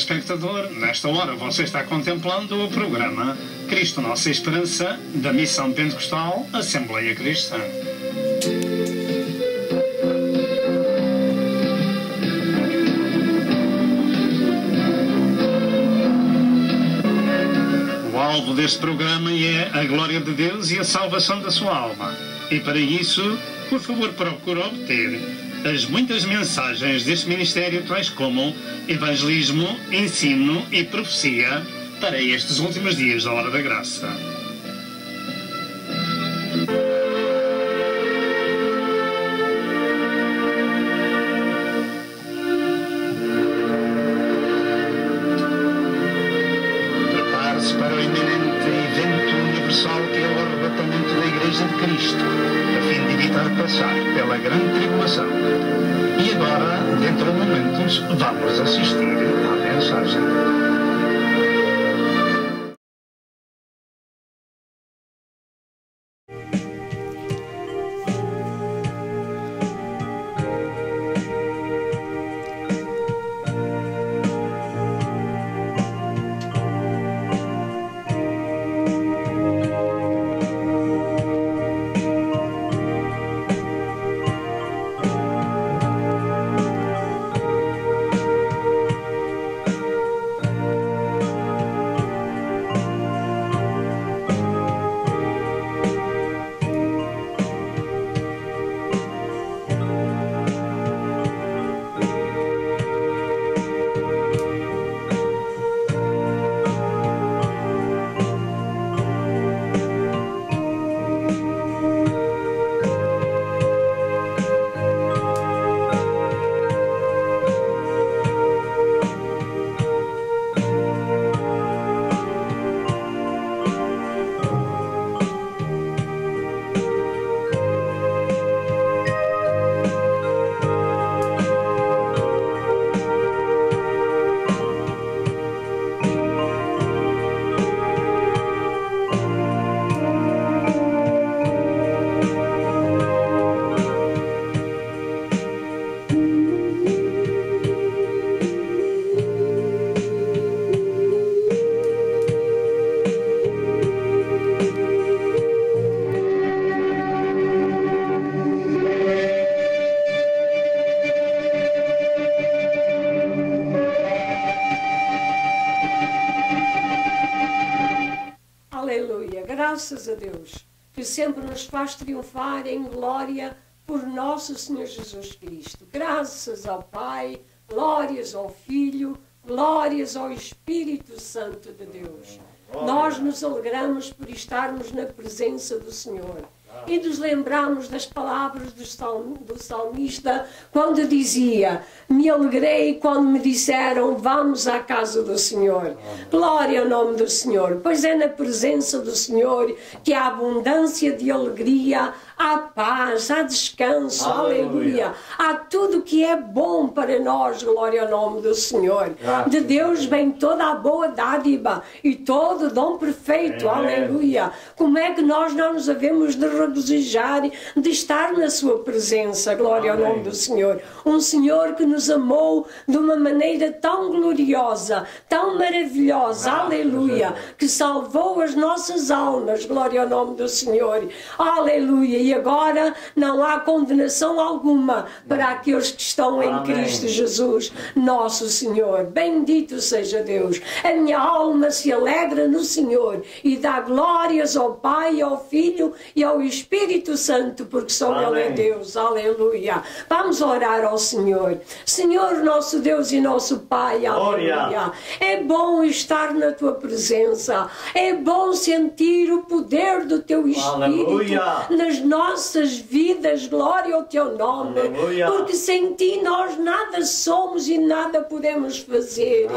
telespectador, nesta hora você está contemplando o programa Cristo Nossa Esperança, da Missão Pentecostal Assembleia Cristã. O alvo deste programa é a glória de Deus e a salvação da sua alma. E para isso, por favor, procure obter as muitas mensagens deste ministério, tais como evangelismo, ensino e profecia para estes últimos dias da Hora da Graça. Prepare-se para o iminente evento universal que é o arrebatamento da Igreja de Cristo, a fim de evitar passar pela grande tribulação. E agora, dentro de momentos, vamos assistir à mensagem. Graças a Deus, que sempre nos faz triunfar em glória por nosso Senhor Jesus Cristo. Graças ao Pai, glórias ao Filho, glórias ao Espírito Santo de Deus. Nós nos alegramos por estarmos na presença do Senhor. E nos lembramos das palavras do salmista, quando dizia: me alegrei quando me disseram, vamos à casa do Senhor. Glória ao nome do Senhor, pois é na presença do Senhor que há abundância de alegria, há paz, há descanso, aleluia. Há tudo que é bom para nós, glória ao nome do Senhor. De Deus vem toda a boa dádiva e todo o dom perfeito, aleluia. Como é que nós não nos havemos de regozijar de estar na sua presença, glória ao nome do Senhor. Um Senhor que nos amou de uma maneira tão gloriosa, tão maravilhosa, aleluia, que salvou as nossas almas, glória ao nome do Senhor, aleluia. E agora não há condenação alguma para aqueles que estão em Cristo Jesus, nosso Senhor. Bendito seja Deus. A minha alma se alegra no Senhor e dá glórias ao Pai, ao Filho e ao Espírito Santo, porque só Ele é Deus, aleluia. Vamos orar ao Senhor. Senhor, nosso Deus e nosso Pai, aleluia. É bom estar na Tua presença, é bom sentir o poder do Teu Espírito nas nossas vidas, glória ao Teu nome, porque sem Ti nós nada somos e nada podemos fazer,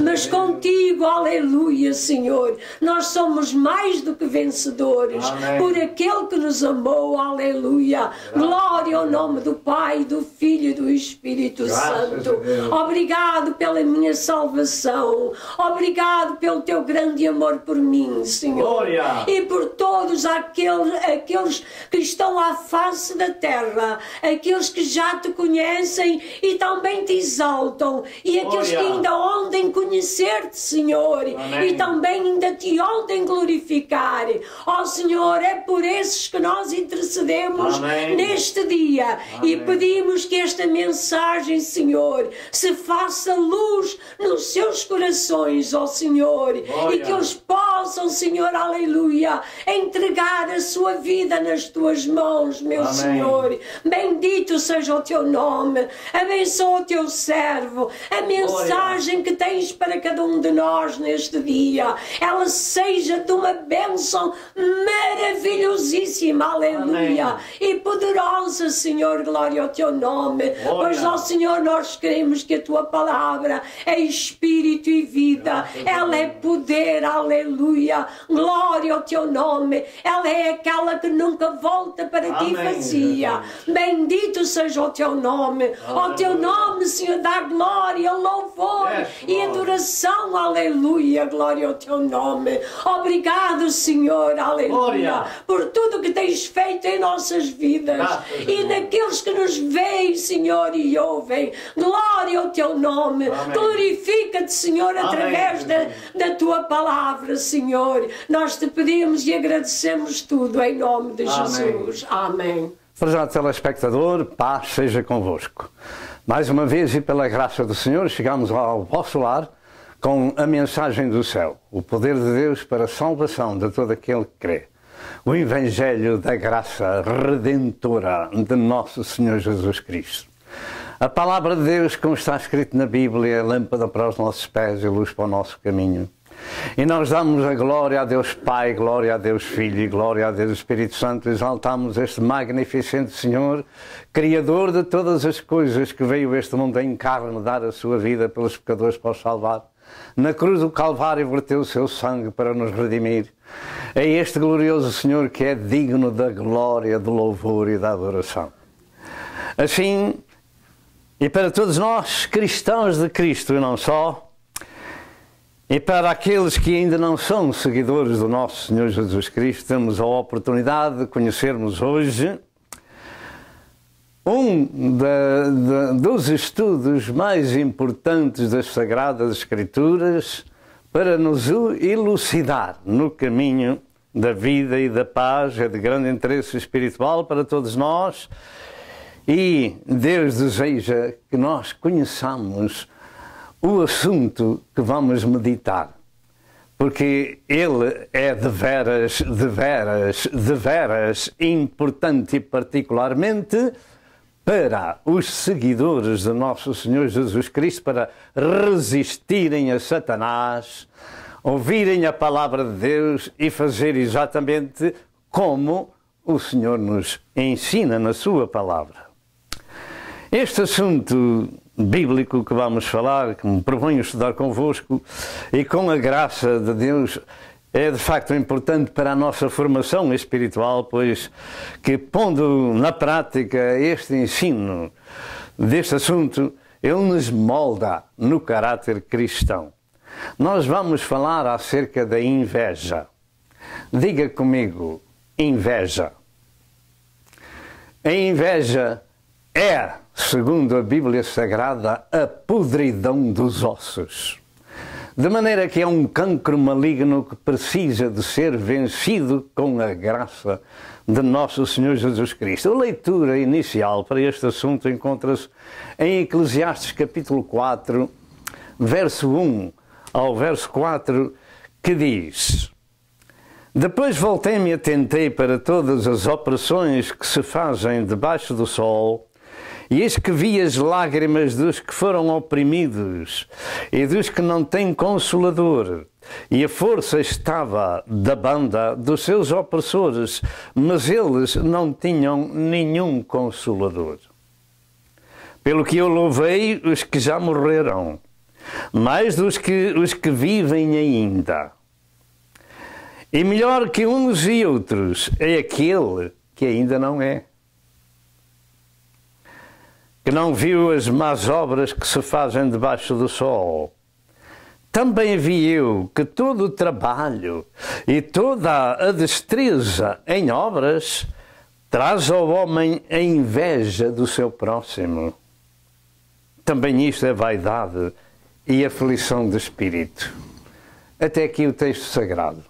mas contigo, aleluia, Senhor, nós somos mais do que vencedores, por aquele que nos amou, aleluia. Glória ao nome do Pai, do Filho e do Espírito Santo. Obrigado pela minha salvação, obrigado pelo Teu grande amor por mim, Senhor, e por todos aqueles que estão à face da terra, aqueles que já te conhecem e também te exaltam, e aqueles que ainda ontem conhecer-te, Senhor, e também ainda te ontem glorificar. Ó Senhor, é por esses que nós intercedemos neste dia e pedimos que esta mensagem, Senhor, se faça luz nos seus corações, ó Senhor, e que eles possam, Senhor, aleluia, entregar a sua vida nas tuas mãos, meu Senhor. Bendito seja o teu nome, abençoa o teu servo, a mensagem que tens para cada um de nós neste dia, ela seja de uma bênção maravilhosíssima, aleluia, e poderosa, Senhor, glória ao teu nome, pois, ó Senhor, nós queremos que a tua palavra é espírito e vida, ela é poder, aleluia, glória ao teu nome, ela é aquela que nunca volta para ti vazia. Bendito seja o teu nome, ao teu nome, Senhor, dá glória, louvor e adoração, aleluia, glória ao teu nome. Obrigado, Senhor, aleluia, por tudo que tens feito em nossas vidas e naqueles que nos veem, Senhor, e ouvem. Glória ao teu nome. Glorifica-te, Senhor, através da tua palavra, Senhor. Nós te pedimos e agradecemos tudo em nome de Jesus. Amém. Prezado telespectador, paz seja convosco. Mais uma vez e pela graça do Senhor chegamos ao vosso lar com a mensagem do céu, o poder de Deus para a salvação de todo aquele que crê. O Evangelho da graça redentora de nosso Senhor Jesus Cristo. A palavra de Deus, como está escrito na Bíblia, é lâmpada para os nossos pés e luz para o nosso caminho. E nós damos a glória a Deus Pai, glória a Deus Filho e glória a Deus Espírito Santo. Exaltamos este magnificente Senhor, Criador de todas as coisas, que veio a este mundo em carne dar a sua vida pelos pecadores para os salvar. Na cruz do Calvário verteu o seu sangue para nos redimir. É este glorioso Senhor que é digno da glória, do louvor e da adoração. Assim, e para todos nós, cristãos de Cristo e não só, e para aqueles que ainda não são seguidores do nosso Senhor Jesus Cristo, temos a oportunidade de conhecermos hoje dos estudos mais importantes das Sagradas Escrituras para nos elucidar no caminho da vida e da paz. É de grande interesse espiritual para todos nós e Deus deseja que nós conheçamos o assunto que vamos meditar, porque ele é de veras importante e particularmente para os seguidores de nosso Senhor Jesus Cristo, para resistirem a Satanás, ouvirem a palavra de Deus e fazer exatamente como o Senhor nos ensina na sua palavra. Este assunto bíblico que vamos falar, que me proponho estudar convosco, e com a graça de Deus, é de facto importante para a nossa formação espiritual, pois que, pondo na prática este ensino deste assunto, ele nos molda no caráter cristão. Nós vamos falar acerca da inveja. Diga comigo, inveja. A inveja é, segundo a Bíblia Sagrada, a podridão dos ossos. De maneira que é um cancro maligno que precisa de ser vencido com a graça de nosso Senhor Jesus Cristo. A leitura inicial para este assunto encontra-se em Eclesiastes capítulo 4, verso 1 ao verso 4, que diz: Depois voltei-me e atentei para todas as opressões que se fazem debaixo do sol, e eis que vi as lágrimas dos que foram oprimidos e dos que não têm consolador. E a força estava da banda dos seus opressores, mas eles não tinham nenhum consolador. Pelo que eu louvei os que já morreram, mais dos que os que vivem ainda. E melhor que uns e outros é aquele que ainda não é, que não viu as más obras que se fazem debaixo do sol. Também vi eu que todo o trabalho e toda a destreza em obras traz ao homem a inveja do seu próximo. Também isto é vaidade e aflição de espírito. Até aqui o texto sagrado.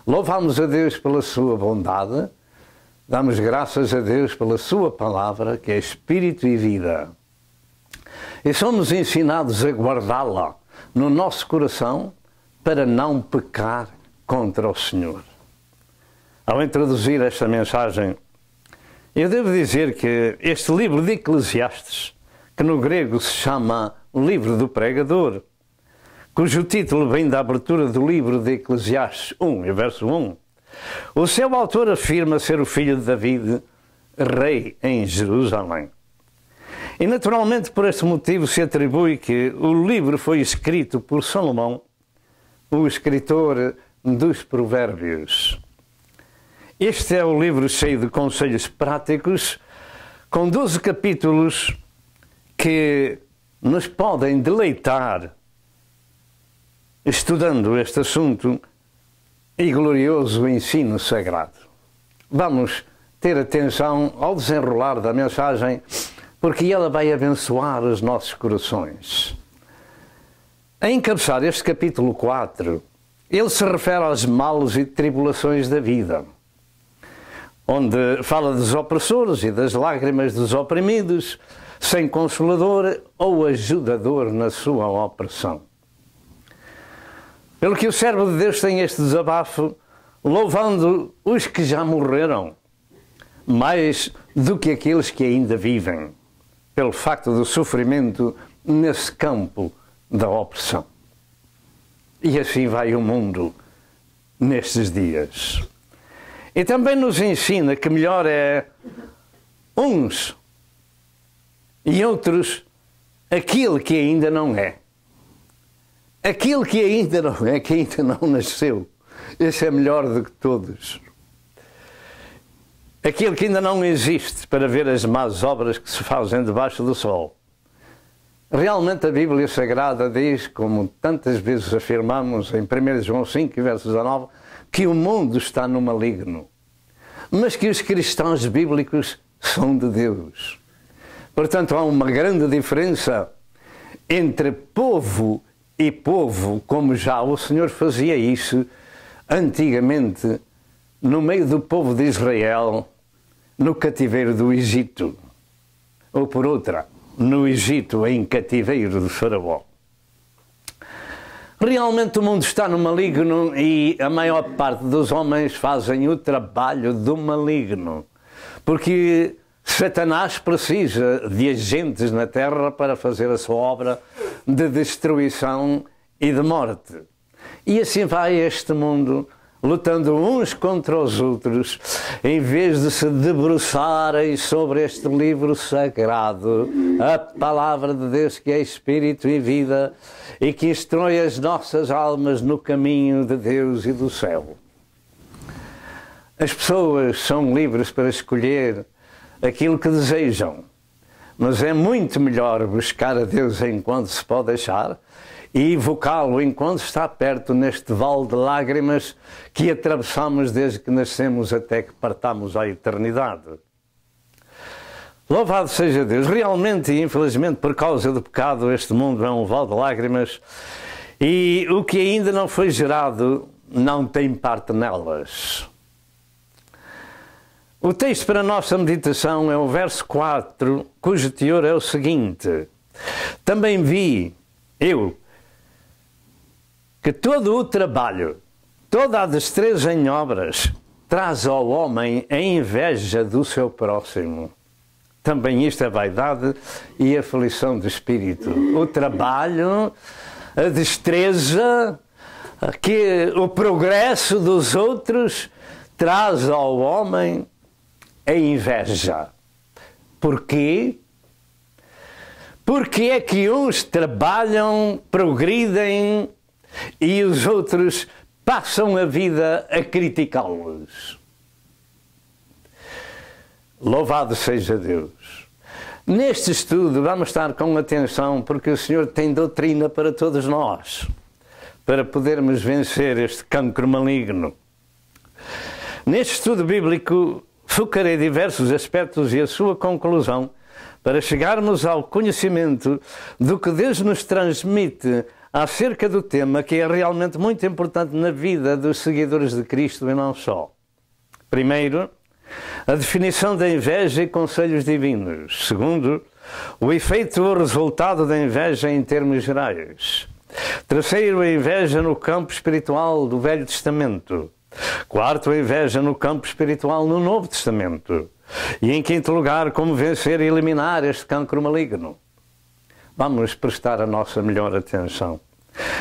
Louvamos a Deus pela sua bondade, damos graças a Deus pela sua palavra, que é espírito e vida. E somos ensinados a guardá-la no nosso coração para não pecar contra o Senhor. Ao introduzir esta mensagem, eu devo dizer que este livro de Eclesiastes, que no grego se chama Livro do Pregador, cujo título vem da abertura do livro de Eclesiastes 1, verso 1, o seu autor afirma ser o filho de David, rei em Jerusalém. E naturalmente por este motivo se atribui que o livro foi escrito por Salomão, o escritor dos Provérbios. Este é o livro cheio de conselhos práticos, com 12 capítulos que nos podem deleitar estudando este assunto e glorioso ensino sagrado. Vamos ter atenção ao desenrolar da mensagem, porque ela vai abençoar os nossos corações. A encabeçar este capítulo 4, ele se refere aos males e tribulações da vida, onde fala dos opressores e das lágrimas dos oprimidos, sem consolador ou ajudador na sua opressão. Pelo que o servo de Deus tem este desabafo, louvando os que já morreram, mais do que aqueles que ainda vivem, pelo facto do sofrimento nesse campo da opressão. E assim vai o mundo nestes dias. E também nos ensina que melhor é uns e outros aquilo que ainda não é. Aquilo que ainda não é, que ainda não nasceu. Esse é melhor do que todos. Aquilo que ainda não existe para ver as más obras que se fazem debaixo do sol. Realmente a Bíblia Sagrada diz, como tantas vezes afirmamos em 1 João 5, verso 19, que o mundo está no maligno, mas que os cristãos bíblicos são de Deus. Portanto, há uma grande diferença entre povo e povo, como já o Senhor fazia isso antigamente no meio do povo de Israel, no cativeiro do Egito, ou por outra, no Egito em cativeiro de Faraó. Realmente o mundo está no maligno e a maior parte dos homens fazem o trabalho do maligno, porque Satanás precisa de agentes na terra para fazer a sua obra de destruição e de morte. E assim vai este mundo, lutando uns contra os outros, em vez de se debruçarem sobre este livro sagrado, a palavra de Deus que é espírito e vida e que instrui as nossas almas no caminho de Deus e do céu. As pessoas são livres para escolher aquilo que desejam, mas é muito melhor buscar a Deus enquanto se pode achar e invocá-lo enquanto está perto neste vale de lágrimas que atravessamos desde que nascemos até que partamos à eternidade. Louvado seja Deus! Realmente e infelizmente por causa do pecado este mundo é um vale de lágrimas e o que ainda não foi gerado não tem parte nelas. O texto para a nossa meditação é o verso 4, cujo teor é o seguinte: também vi, eu, que todo o trabalho, toda a destreza em obras, traz ao homem a inveja do seu próximo. Também isto é vaidade e aflição de espírito. O trabalho, a destreza, o progresso dos outros traz ao homem a inveja. Porquê? Porque é que uns trabalham, progridem e os outros passam a vida a criticá-los. Louvado seja Deus! Neste estudo vamos estar com atenção porque o Senhor tem doutrina para todos nós, para podermos vencer este cancro maligno. Neste estudo bíblico enfocarei diversos aspectos e a sua conclusão para chegarmos ao conhecimento do que Deus nos transmite acerca do tema que é realmente muito importante na vida dos seguidores de Cristo e não só. Primeiro, a definição da inveja e conselhos divinos. Segundo, o efeito ou resultado da inveja em termos gerais. Terceiro, a inveja no campo espiritual do Velho Testamento. Quarto, a inveja no campo espiritual no Novo Testamento. E em quinto lugar, como vencer e eliminar este cancro maligno. Vamos prestar a nossa melhor atenção.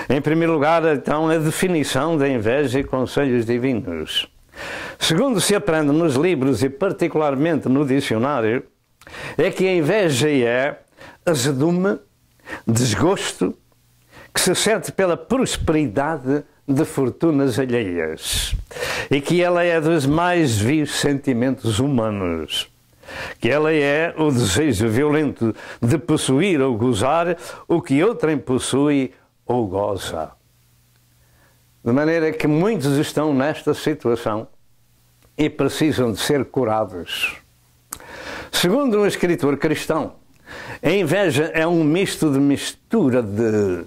Em primeiro lugar, então, a definição da inveja e conselhos divinos. Segundo se aprende nos livros e particularmente no dicionário, é que a inveja é azedume, desgosto, que se sente pela prosperidade de fortunas alheias e que ela é dos mais vivos sentimentos humanos, que ela é o desejo violento de possuir ou gozar o que outrem possui ou goza. De maneira que muitos estão nesta situação e precisam de ser curados. Segundo um escritor cristão, a inveja é um misto de mistura de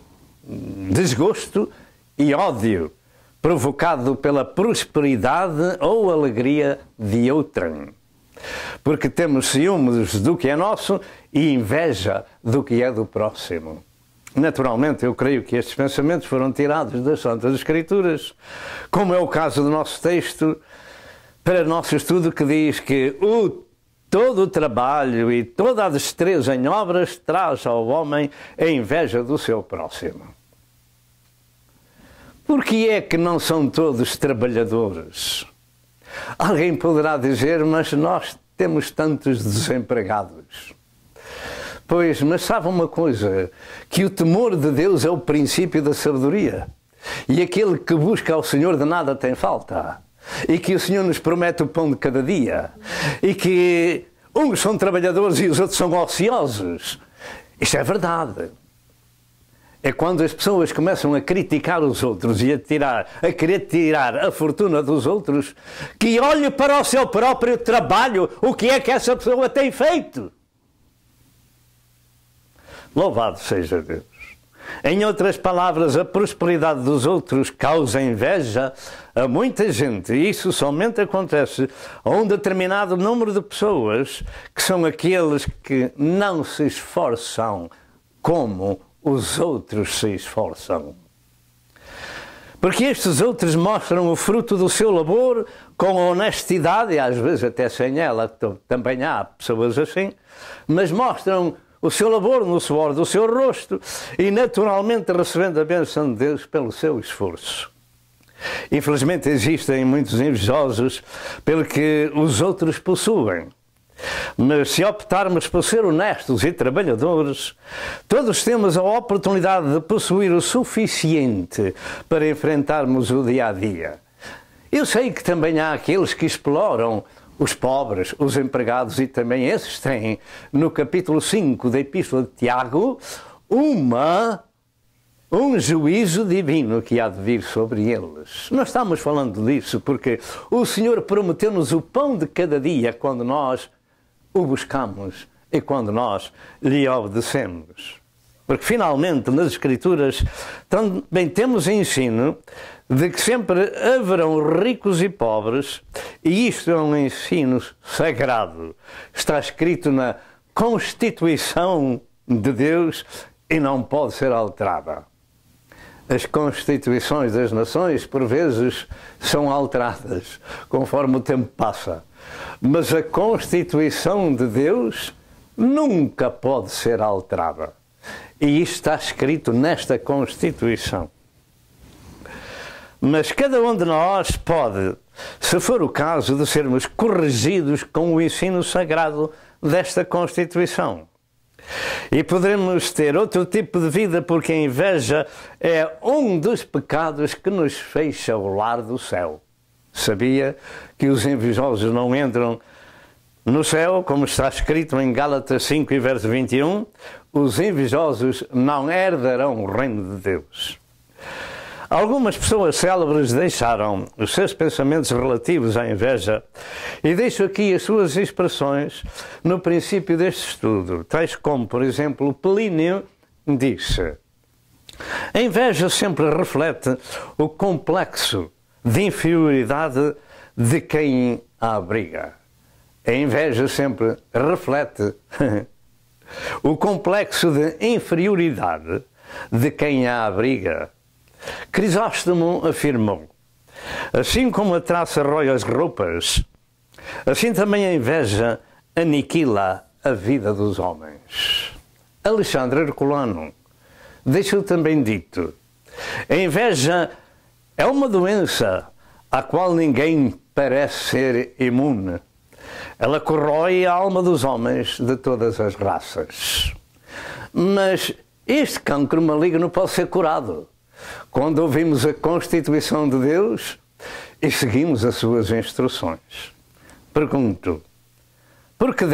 desgosto e ódio provocado pela prosperidade ou alegria de outrem. Porque temos ciúmes do que é nosso e inveja do que é do próximo. Naturalmente, eu creio que estes pensamentos foram tirados das Santas Escrituras, como é o caso do nosso texto para nosso estudo, que diz que todo o trabalho e toda a destreza em obras traz ao homem a inveja do seu próximo. Por que é que não são todos trabalhadores? Alguém poderá dizer, mas nós temos tantos desempregados. Pois, mas sabe uma coisa, que o temor de Deus é o princípio da sabedoria. E aquele que busca ao Senhor de nada tem falta. E que o Senhor nos promete o pão de cada dia. E que uns são trabalhadores e os outros são ociosos. Isto é verdade. É quando as pessoas começam a criticar os outros e a querer tirar a fortuna dos outros, que olhe para o seu próprio trabalho, o que é que essa pessoa tem feito. Louvado seja Deus. Em outras palavras, a prosperidade dos outros causa inveja a muita gente. E isso somente acontece a um determinado número de pessoas, que são aqueles que não se esforçam como os outros se esforçam. Porque estes outros mostram o fruto do seu labor com honestidade, e às vezes até sem ela, também há pessoas assim, mas mostram o seu labor no suor do seu rosto e naturalmente recebendo a bênção de Deus pelo seu esforço. Infelizmente existem muitos invejosos pelo que os outros possuem. Mas se optarmos por ser honestos e trabalhadores, todos temos a oportunidade de possuir o suficiente para enfrentarmos o dia a dia. Eu sei que também há aqueles que exploram os pobres, os empregados, e também esses têm, no capítulo 5 da Epístola de Tiago, um juízo divino que há de vir sobre eles. Nós estamos falando disso porque o Senhor prometeu-nos o pão de cada dia quando nós o buscamos e quando nós lhe obedecemos. Porque finalmente nas Escrituras também temos ensino de que sempre haverão ricos e pobres, e isto é um ensino sagrado. Está escrito na Constituição de Deus e não pode ser alterada. As constituições das nações, por vezes, são alteradas conforme o tempo passa. Mas a Constituição de Deus nunca pode ser alterada. E isto está escrito nesta Constituição. Mas cada um de nós pode, se for o caso, de sermos corrigidos com o ensino sagrado desta Constituição. E poderemos ter outro tipo de vida, porque a inveja é um dos pecados que nos fecha o lar do céu. Sabia que os invejosos não entram no céu, como está escrito em Gálatas 5 e verso 21, os invejosos não herdarão o reino de Deus. Algumas pessoas célebres deixaram os seus pensamentos relativos à inveja e deixo aqui as suas expressões no princípio deste estudo, tais como, por exemplo, Plínio disse: a inveja sempre reflete o complexo de inferioridade de quem a abriga. A inveja sempre reflete o complexo de inferioridade de quem a abriga. Crisóstomo afirmou: assim como a traça rói as roupas, assim também a inveja aniquila a vida dos homens. Alexandre Herculano deixou também dito: a inveja é uma doença à qual ninguém parece ser imune. Ela corrói a alma dos homens de todas as raças. Mas este cancro maligno pode ser curado quando ouvimos a Constituição de Deus e seguimos as suas instruções. Pergunto: por que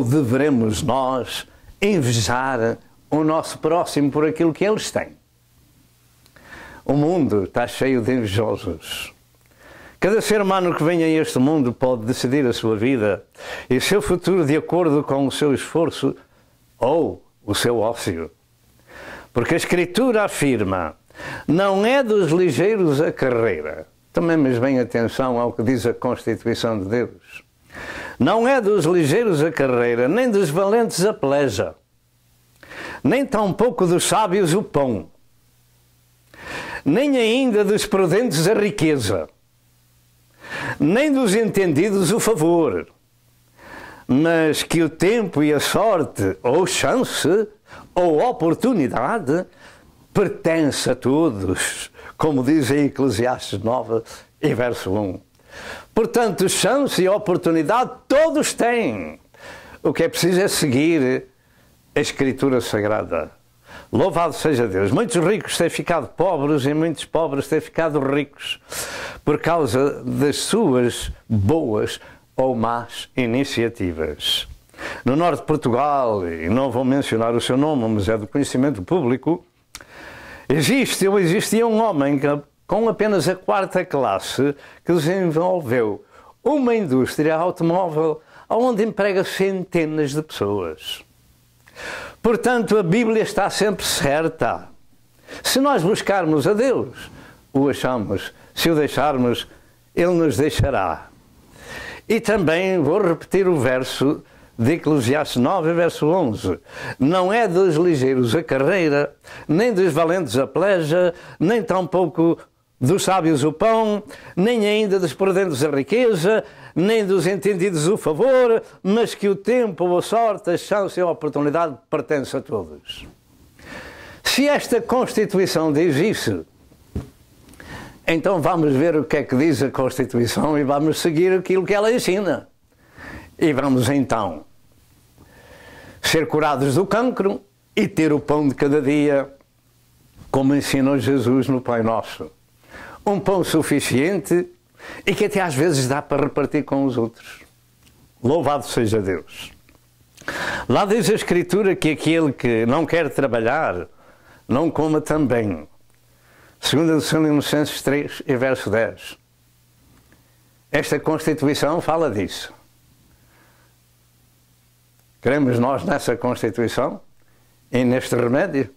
deveremos nós invejar o nosso próximo por aquilo que eles têm? O mundo está cheio de invejosos. Cada ser humano que vem a este mundo pode decidir a sua vida e o seu futuro de acordo com o seu esforço ou o seu ócio. Porque a Escritura afirma: não é dos ligeiros a carreira. Tomemos bem atenção ao que diz a Constituição de Deus. Não é dos ligeiros a carreira, nem dos valentes a peleja, nem tampouco dos sábios o pão, nem ainda dos prudentes a riqueza, nem dos entendidos o favor, mas que o tempo e a sorte, ou chance, ou oportunidade, pertence a todos, como diz em Eclesiastes 9 e verso 1. Portanto, chance e oportunidade todos têm. O que é preciso é seguir a Escritura Sagrada. Louvado seja Deus. Muitos ricos têm ficado pobres e muitos pobres têm ficado ricos por causa das suas boas ou más iniciativas. No norte de Portugal, e não vou mencionar o seu nome, mas é do conhecimento público, existia um homem com apenas a 4ª classe que desenvolveu uma indústria automóvel onde emprega centenas de pessoas. Portanto, a Bíblia está sempre certa. Se nós buscarmos a Deus, o achamos. Se o deixarmos, Ele nos deixará. E também vou repetir o verso de Eclesiastes 9, verso 11. Não é dos ligeiros a carreira, nem dos valentes a peleja, nem tampouco dos sábios o pão, nem ainda dos prudentes a riqueza, nem dos entendidos o favor, mas que o tempo, a sorte, a chance e a oportunidade pertencem a todos. Se esta Constituição diz isso, então vamos ver o que é que diz a Constituição e vamos seguir aquilo que ela ensina. E vamos então ser curados do cancro e ter o pão de cada dia, como ensinou Jesus no Pai Nosso. Um pão suficiente e que até às vezes dá para repartir com os outros. Louvado seja Deus. Lá diz a Escritura que aquele que não quer trabalhar, não coma também. 2 Tessalonicenses 3 e verso 10. Esta Constituição fala disso. Queremos nós nessa Constituição e neste remédio?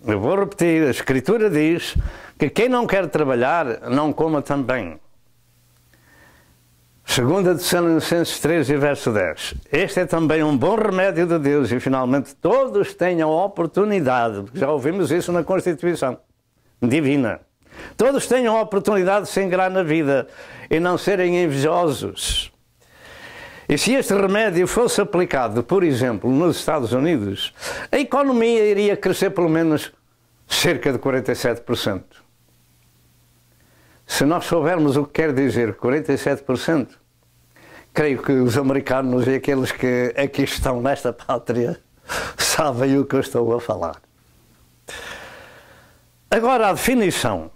Eu vou repetir, a Escritura diz que quem não quer trabalhar, não coma também. 2 Tessalonicenses 3 e verso 10. Este é também um bom remédio de Deus e finalmente todos tenham a oportunidade, porque já ouvimos isso na Constituição Divina. Todos tenham a oportunidade de se ingrar na vida e não serem invejosos. E se este remédio fosse aplicado, por exemplo, nos Estados Unidos, a economia iria crescer pelo menos cerca de 47%. Se nós soubermos o que quer dizer 47%, creio que os americanos e aqueles que aqui estão nesta pátria sabem o que eu estou a falar. Agora, a definição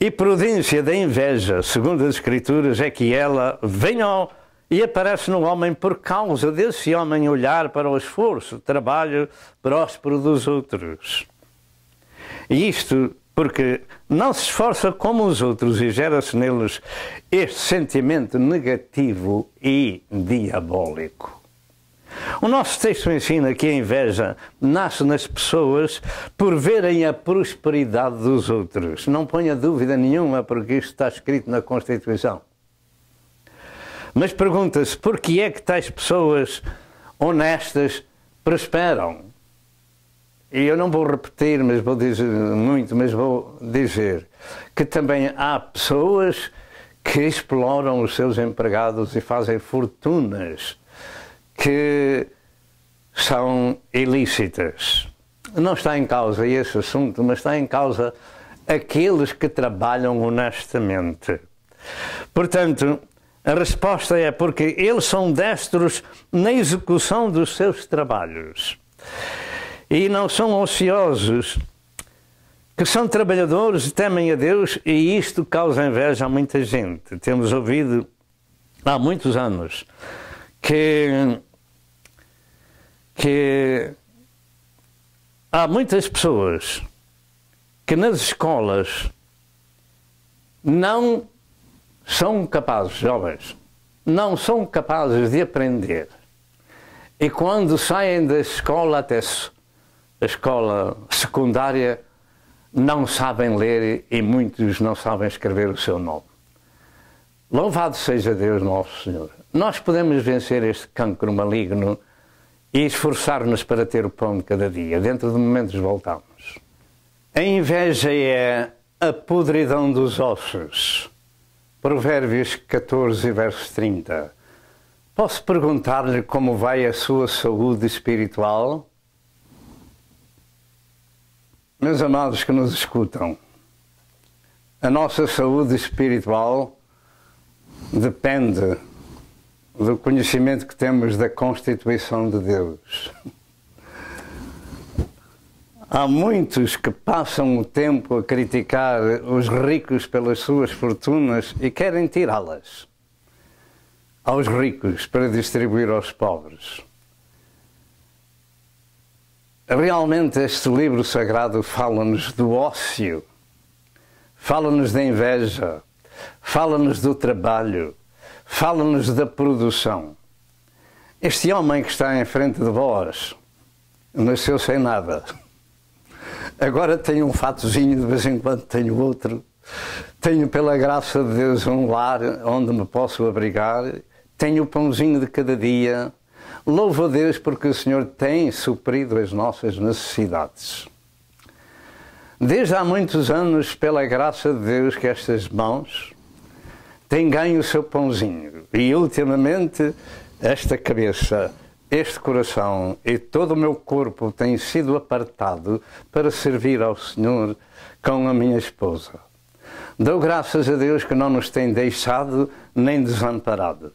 e prudência da inveja, segundo as Escrituras, é que ela vem e aparece no homem por causa desse homem olhar para o esforço, trabalho próspero dos outros. E isto porque não se esforça como os outros e gera-se neles este sentimento negativo e diabólico. O nosso texto ensina que a inveja nasce nas pessoas por verem a prosperidade dos outros. Não ponha dúvida nenhuma, porque isto está escrito na Constituição. Mas pergunta-se, por que é que tais pessoas honestas prosperam? E eu não vou repetir, mas vou dizer que também há pessoas que exploram os seus empregados e fazem fortunas que são ilícitas. Não está em causa esse assunto, mas está em causa aqueles que trabalham honestamente. Portanto, a resposta é porque eles são destros na execução dos seus trabalhos. E não são ociosos, que são trabalhadores e temem a Deus, e isto causa inveja a muita gente. Temos ouvido há muitos anos que há muitas pessoas que nas escolas não são capazes, jovens, não são capazes de aprender. E quando saem da escola, até a escola secundária, não sabem ler e muitos não sabem escrever o seu nome. Louvado seja Deus nosso Senhor. Nós podemos vencer este cancro maligno e esforçar-nos para ter o pão de cada dia. Dentro de momentos voltamos. A inveja é a podridão dos ossos. Provérbios 14, verso 30. Posso perguntar-lhe como vai a sua saúde espiritual? Meus amados que nos escutam, a nossa saúde espiritual depende do conhecimento que temos da Constituição de Deus. Há muitos que passam o tempo a criticar os ricos pelas suas fortunas e querem tirá-las aos ricos para distribuir aos pobres. Realmente este livro sagrado fala-nos do ócio, fala-nos da inveja, fala-nos do trabalho, fala-nos da produção. Este homem que está em frente de vós nasceu sem nada. Agora tenho um fatozinho, de vez em quando tenho outro. Tenho, pela graça de Deus, um lar onde me posso abrigar. Tenho o pãozinho de cada dia. Louvo a Deus porque o Senhor tem suprido as nossas necessidades. Desde há muitos anos, pela graça de Deus, que estas mãos têm ganho o seu pãozinho. E ultimamente, esta cabeça, este coração e todo o meu corpo tem sido apartado para servir ao Senhor com a minha esposa. Dou graças a Deus que não nos tem deixado nem desamparado.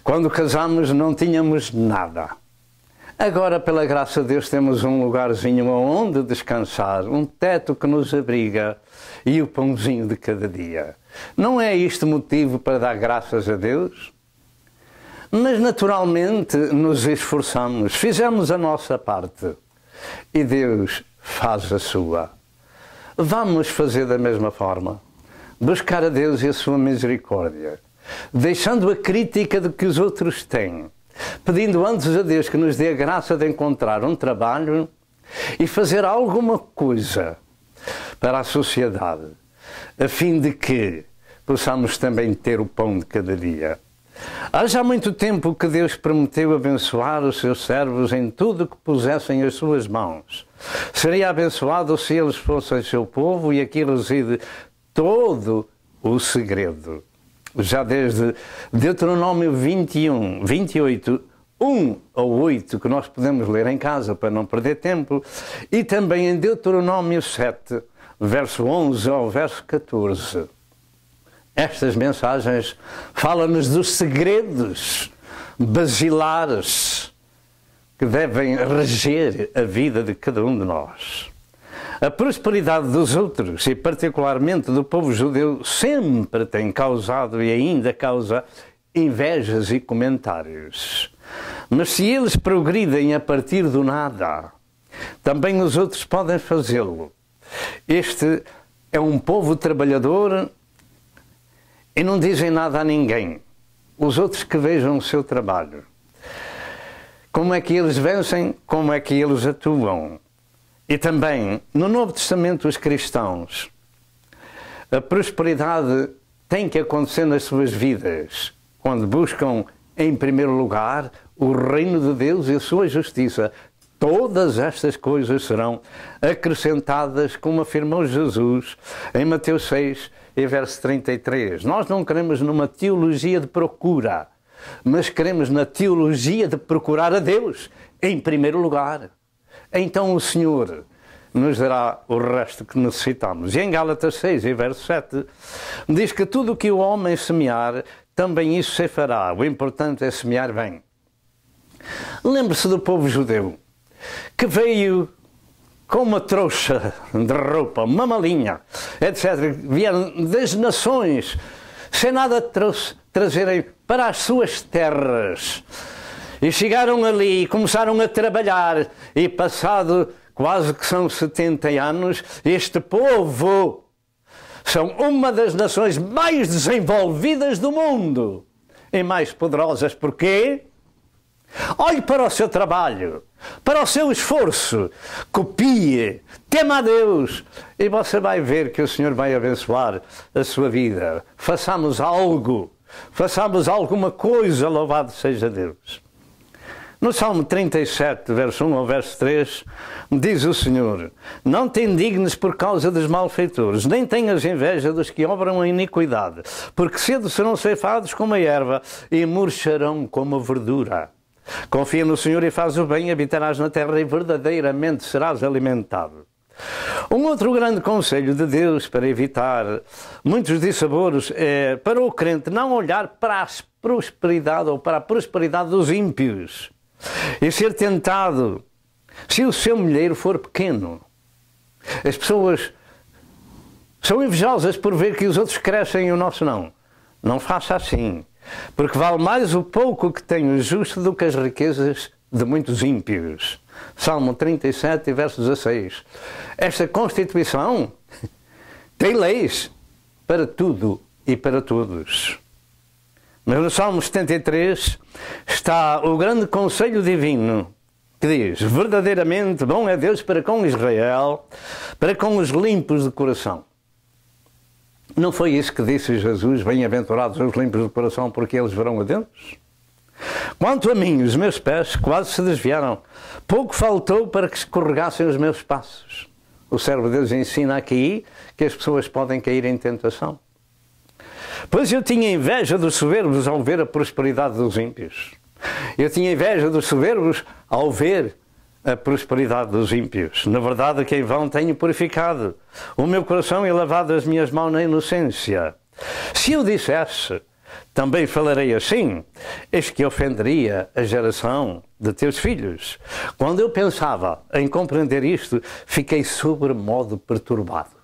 Quando casamos não tínhamos nada. Agora, pela graça de Deus, temos um lugarzinho onde descansar, um teto que nos abriga e o pãozinho de cada dia. Não é isto motivo para dar graças a Deus? Mas naturalmente nos esforçamos, fizemos a nossa parte e Deus faz a sua. Vamos fazer da mesma forma, buscar a Deus e a sua misericórdia, deixando a crítica de que os outros têm, pedindo antes a Deus que nos dê a graça de encontrar um trabalho e fazer alguma coisa para a sociedade, a fim de que possamos também ter o pão de cada dia. Há já muito tempo que Deus prometeu abençoar os seus servos em tudo que pusessem as suas mãos. Seria abençoado se eles fossem seu povo, e aqui reside todo o segredo. Já desde Deuteronômio 21, 28, 1 ao 8, que nós podemos ler em casa para não perder tempo, e também em Deuteronômio 7, verso 11 ao verso 14. Estas mensagens falam-nos dos segredos basilares que devem reger a vida de cada um de nós. A prosperidade dos outros, e particularmente do povo judeu, sempre tem causado e ainda causa invejas e comentários. Mas se eles progridem a partir do nada, também os outros podem fazê-lo. este é um povo trabalhador e não dizem nada a ninguém. Os outros que vejam o seu trabalho. Como é que eles vencem, como é que eles atuam. E também, no Novo Testamento, os cristãos, a prosperidade tem que acontecer nas suas vidas, quando buscam, em primeiro lugar, o reino de Deus e a sua justiça. Todas estas coisas serão acrescentadas, como afirmou Jesus em Mateus 6, e verso 33. Nós não queremos numa teologia de procura, mas queremos na teologia de procurar a Deus, em primeiro lugar. Então o Senhor nos dará o resto que necessitamos. E em Gálatas 6, e verso 7, diz que tudo o que o homem semear, também isso se fará. O importante é semear bem. Lembre-se do povo judeu, que veio com uma trouxa de roupa, uma malinha, etc. Vieram das nações, sem nada trazerem para as suas terras. E chegaram ali e começaram a trabalhar. E passado quase que são 70 anos, este povo são uma das nações mais desenvolvidas do mundo. E mais poderosas. Porquê? Olhe para o seu trabalho, para o seu esforço, copie, tema a Deus e você vai ver que o Senhor vai abençoar a sua vida. Façamos alguma coisa, louvado seja Deus. No Salmo 37, verso 1 ao verso 3, diz o Senhor: não te indignes por causa dos malfeitores, nem tenhas inveja dos que obram a iniquidade, porque cedo serão ceifados como a erva e murcharão como a verdura. Confia no Senhor e faz o bem, habitarás na terra e verdadeiramente serás alimentado. Um outro grande conselho de Deus para evitar muitos dissabores é para o crente não olhar para a prosperidade ou para a prosperidade dos ímpios e ser tentado se o seu milheiro for pequeno. As pessoas são invejosas por ver que os outros crescem e o nosso não. Não faça assim. Porque vale mais o pouco que tem o justo do que as riquezas de muitos ímpios. Salmo 37, verso 16. Esta Constituição tem leis para tudo e para todos. Mas no Salmo 73 está o grande conselho divino que diz: verdadeiramente bom é Deus para com Israel, para com os limpos de coração. Não foi isso que disse Jesus: bem-aventurados os limpos de coração, porque eles verão a Deus? Quanto a mim, os meus pés quase se desviaram. Pouco faltou para que escorregassem os meus passos. O servo de Deus ensina aqui que as pessoas podem cair em tentação. Pois eu tinha inveja dos soberbos ao ver a prosperidade dos ímpios. Eu tinha inveja dos soberbos ao ver a prosperidade dos ímpios. Na verdade, que em vão tenho purificado o meu coração e lavado as minhas mãos na inocência. Se eu dissesse, também falarei assim, eis que ofenderia a geração de teus filhos. Quando eu pensava em compreender isto, fiquei sobremodo perturbado.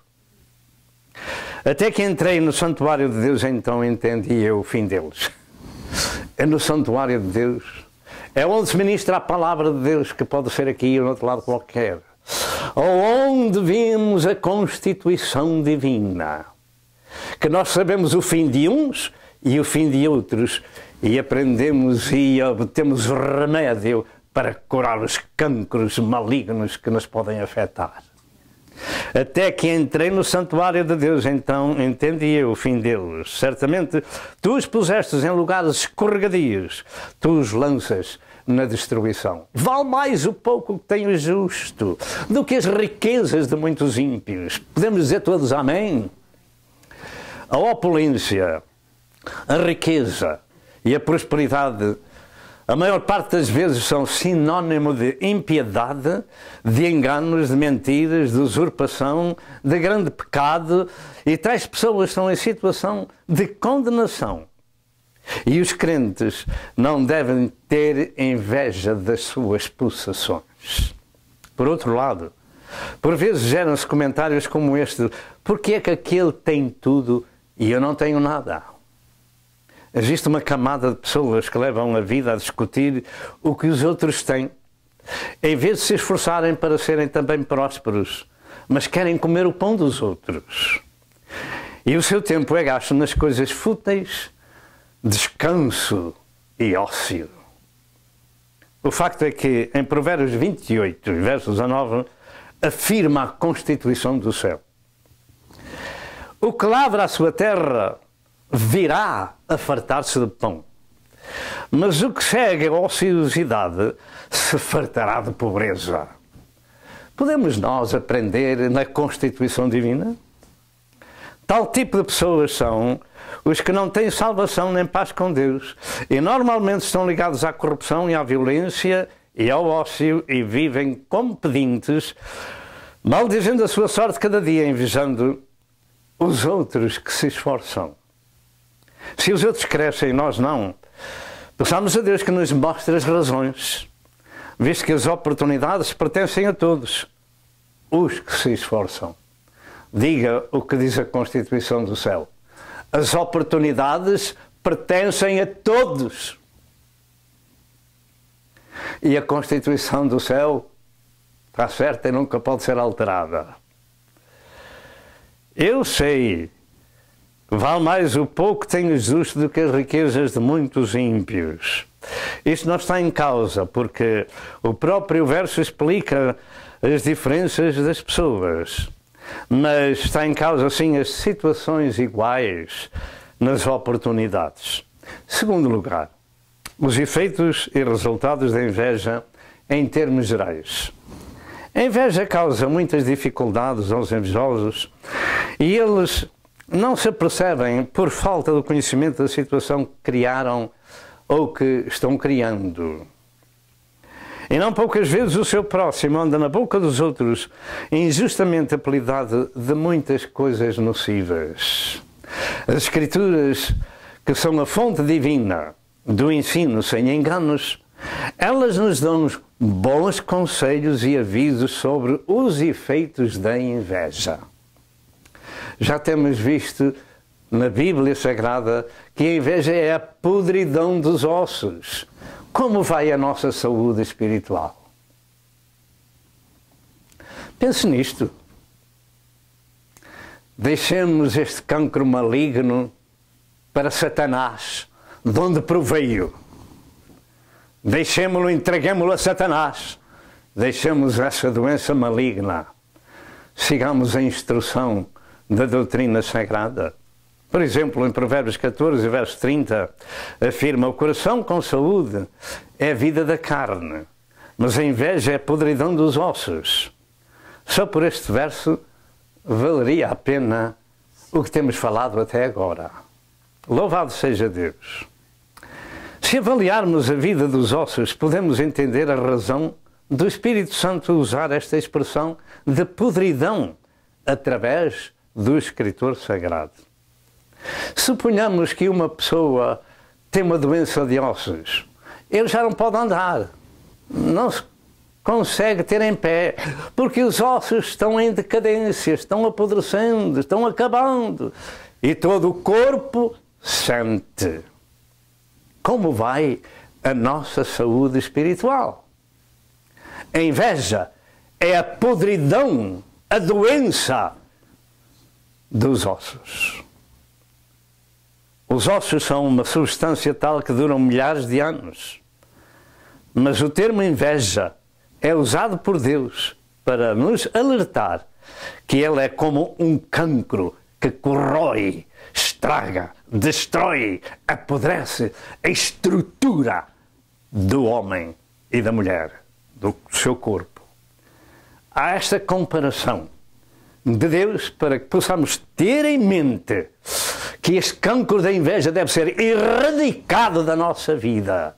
Até que entrei no santuário de Deus, então entendi eu o fim deles. É no santuário de Deus, é onde se ministra a palavra de Deus, que pode ser aqui ou no outro lado qualquer, onde vimos a constituição divina, que nós sabemos o fim de uns e o fim de outros, e aprendemos e obtemos remédio para curar os cancros malignos que nos podem afetar. Até que entrei no santuário de Deus, então entendi eu o fim deles. Certamente tu os pusestes em lugares escorregadios, tu os lanças na destruição. Vale mais o pouco que tem o justo do que as riquezas de muitos ímpios. Podemos dizer todos amém? A opulência, a riqueza e a prosperidade, a maior parte das vezes são sinónimo de impiedade, de enganos, de mentiras, de usurpação, de grande pecado, e tais pessoas estão em situação de condenação. E os crentes não devem ter inveja das suas possessões. Por outro lado, por vezes geram-se comentários como este: porque é que aquele tem tudo e eu não tenho nada? Existe uma camada de pessoas que levam a vida a discutir o que os outros têm, em vez de se esforçarem para serem também prósperos, mas querem comer o pão dos outros. E o seu tempo é gasto nas coisas fúteis, descanso e ócio. O facto é que em Provérbios 28, versos 19, afirma a constituição do céu. O que lavra a sua terra virá a fartar-se de pão, mas o que segue a ociosidade se fartará de pobreza. Podemos nós aprender na constituição divina? Tal tipo de pessoas são os que não têm salvação nem paz com Deus e normalmente estão ligados à corrupção e à violência e ao ócio e vivem como pedintes, maldizendo a sua sorte cada dia, invejando os outros que se esforçam. Se os outros crescem e nós não, peçamos a Deus que nos mostre as razões, visto que as oportunidades pertencem a todos os que se esforçam. Diga o que diz a Constituição do céu. As oportunidades pertencem a todos. E a Constituição do céu está certa e nunca pode ser alterada. Eu sei, vale mais o pouco que tem justo do que as riquezas de muitos ímpios. Isto não está em causa, porque o próprio verso explica as diferenças das pessoas. Mas está em causa, sim, as situações iguais nas oportunidades. Segundo lugar, os efeitos e resultados da inveja em termos gerais. A inveja causa muitas dificuldades aos invejosos e eles não se apercebem por falta do conhecimento da situação que criaram ou que estão criando. E não poucas vezes o seu próximo anda na boca dos outros, injustamente apelidado de muitas coisas nocivas. As Escrituras, que são a fonte divina do ensino sem enganos, elas nos dão bons conselhos e avisos sobre os efeitos da inveja. Já temos visto na Bíblia Sagrada que a inveja é a podridão dos ossos. Como vai a nossa saúde espiritual? Pense nisto. Deixemos este cancro maligno para Satanás, de onde proveio. Deixemo-lo, entreguemo-lo a Satanás. Deixemos essa doença maligna. Sigamos a instrução da doutrina sagrada. Por exemplo, em Provérbios 14, verso 30, afirma: o coração com saúde é a vida da carne, mas a inveja é a podridão dos ossos. Só por este verso valeria a pena o que temos falado até agora. Louvado seja Deus! Se avaliarmos a vida dos ossos, podemos entender a razão do Espírito Santo usar esta expressão de podridão através do Escritor Sagrado. Suponhamos que uma pessoa tem uma doença de ossos. Ele já não pode andar, não se consegue ter em pé, porque os ossos estão em decadência, estão apodrecendo, estão acabando. E todo o corpo sente. Como vai a nossa saúde espiritual? A inveja é a podridão, a doença dos ossos. Os ossos são uma substância tal que duram milhares de anos. Mas o termo inveja é usado por Deus para nos alertar que ele é como um cancro que corrói, estraga, destrói, apodrece a estrutura do homem e da mulher, do seu corpo. Há esta comparação de Deus para que possamos ter em mente que este cancro da inveja deve ser erradicado da nossa vida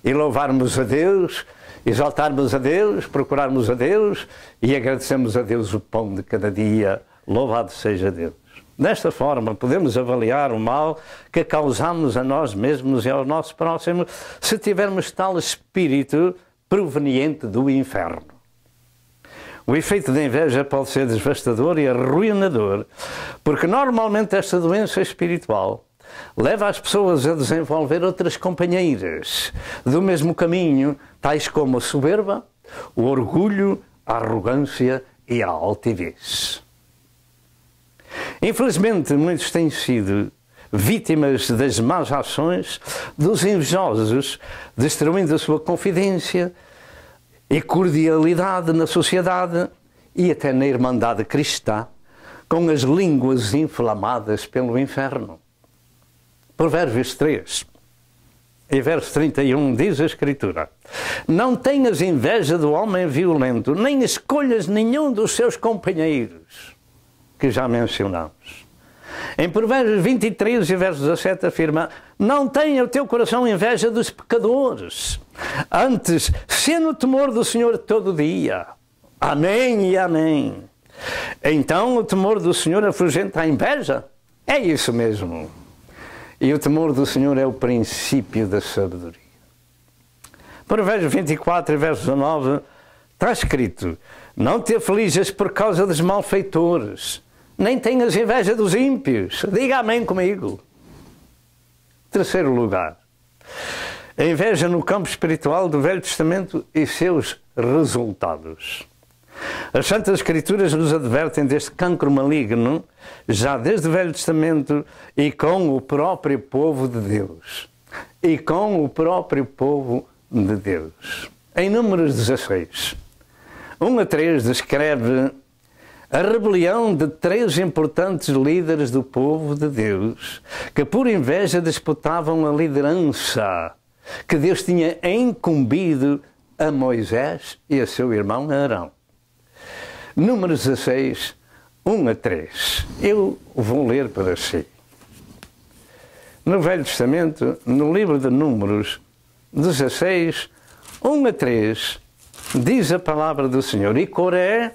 e louvarmos a Deus, exaltarmos a Deus, procurarmos a Deus e agradecermos a Deus o pão de cada dia. Louvado seja Deus! Desta forma, podemos avaliar o mal que causamos a nós mesmos e ao nosso próximo se tivermos tal espírito proveniente do inferno. O efeito da inveja pode ser devastador e arruinador, porque normalmente esta doença espiritual leva as pessoas a desenvolver outras companheiras do mesmo caminho, tais como a soberba, o orgulho, a arrogância e a altivez. Infelizmente, muitos têm sido vítimas das más ações dos invejosos, destruindo a sua confidência e cordialidade na sociedade e até na irmandade cristã, com as línguas inflamadas pelo inferno. Provérbios 3 e verso 31 diz a Escritura: não tenhas inveja do homem violento, nem escolhas nenhum dos seus companheiros, que já mencionamos. Em Provérbios 23 e verso 17 afirma: não tenha o teu coração inveja dos pecadores, antes se no temor do Senhor todo dia. Amém e amém. Então o temor do Senhor afugenta a inveja? É isso mesmo. E o temor do Senhor é o princípio da sabedoria. Provérbios 24 e verso 19 está escrito: não te aflijas por causa dos malfeitores, nem tenhas inveja dos ímpios. Diga amém comigo. Terceiro lugar, a inveja no campo espiritual do Velho Testamento e seus resultados. As Santas Escrituras nos advertem deste cancro maligno já desde o Velho Testamento e com o próprio povo de Deus. E com o próprio povo de Deus. Em Números 16, 1-3 descreve a rebelião de 3 importantes líderes do povo de Deus, que por inveja disputavam a liderança que Deus tinha incumbido a Moisés e a seu irmão Arão. Números 16, 1-3. Eu vou ler para si. No Velho Testamento, no livro de Números 16, 1-3, diz a palavra do Senhor: e Coré,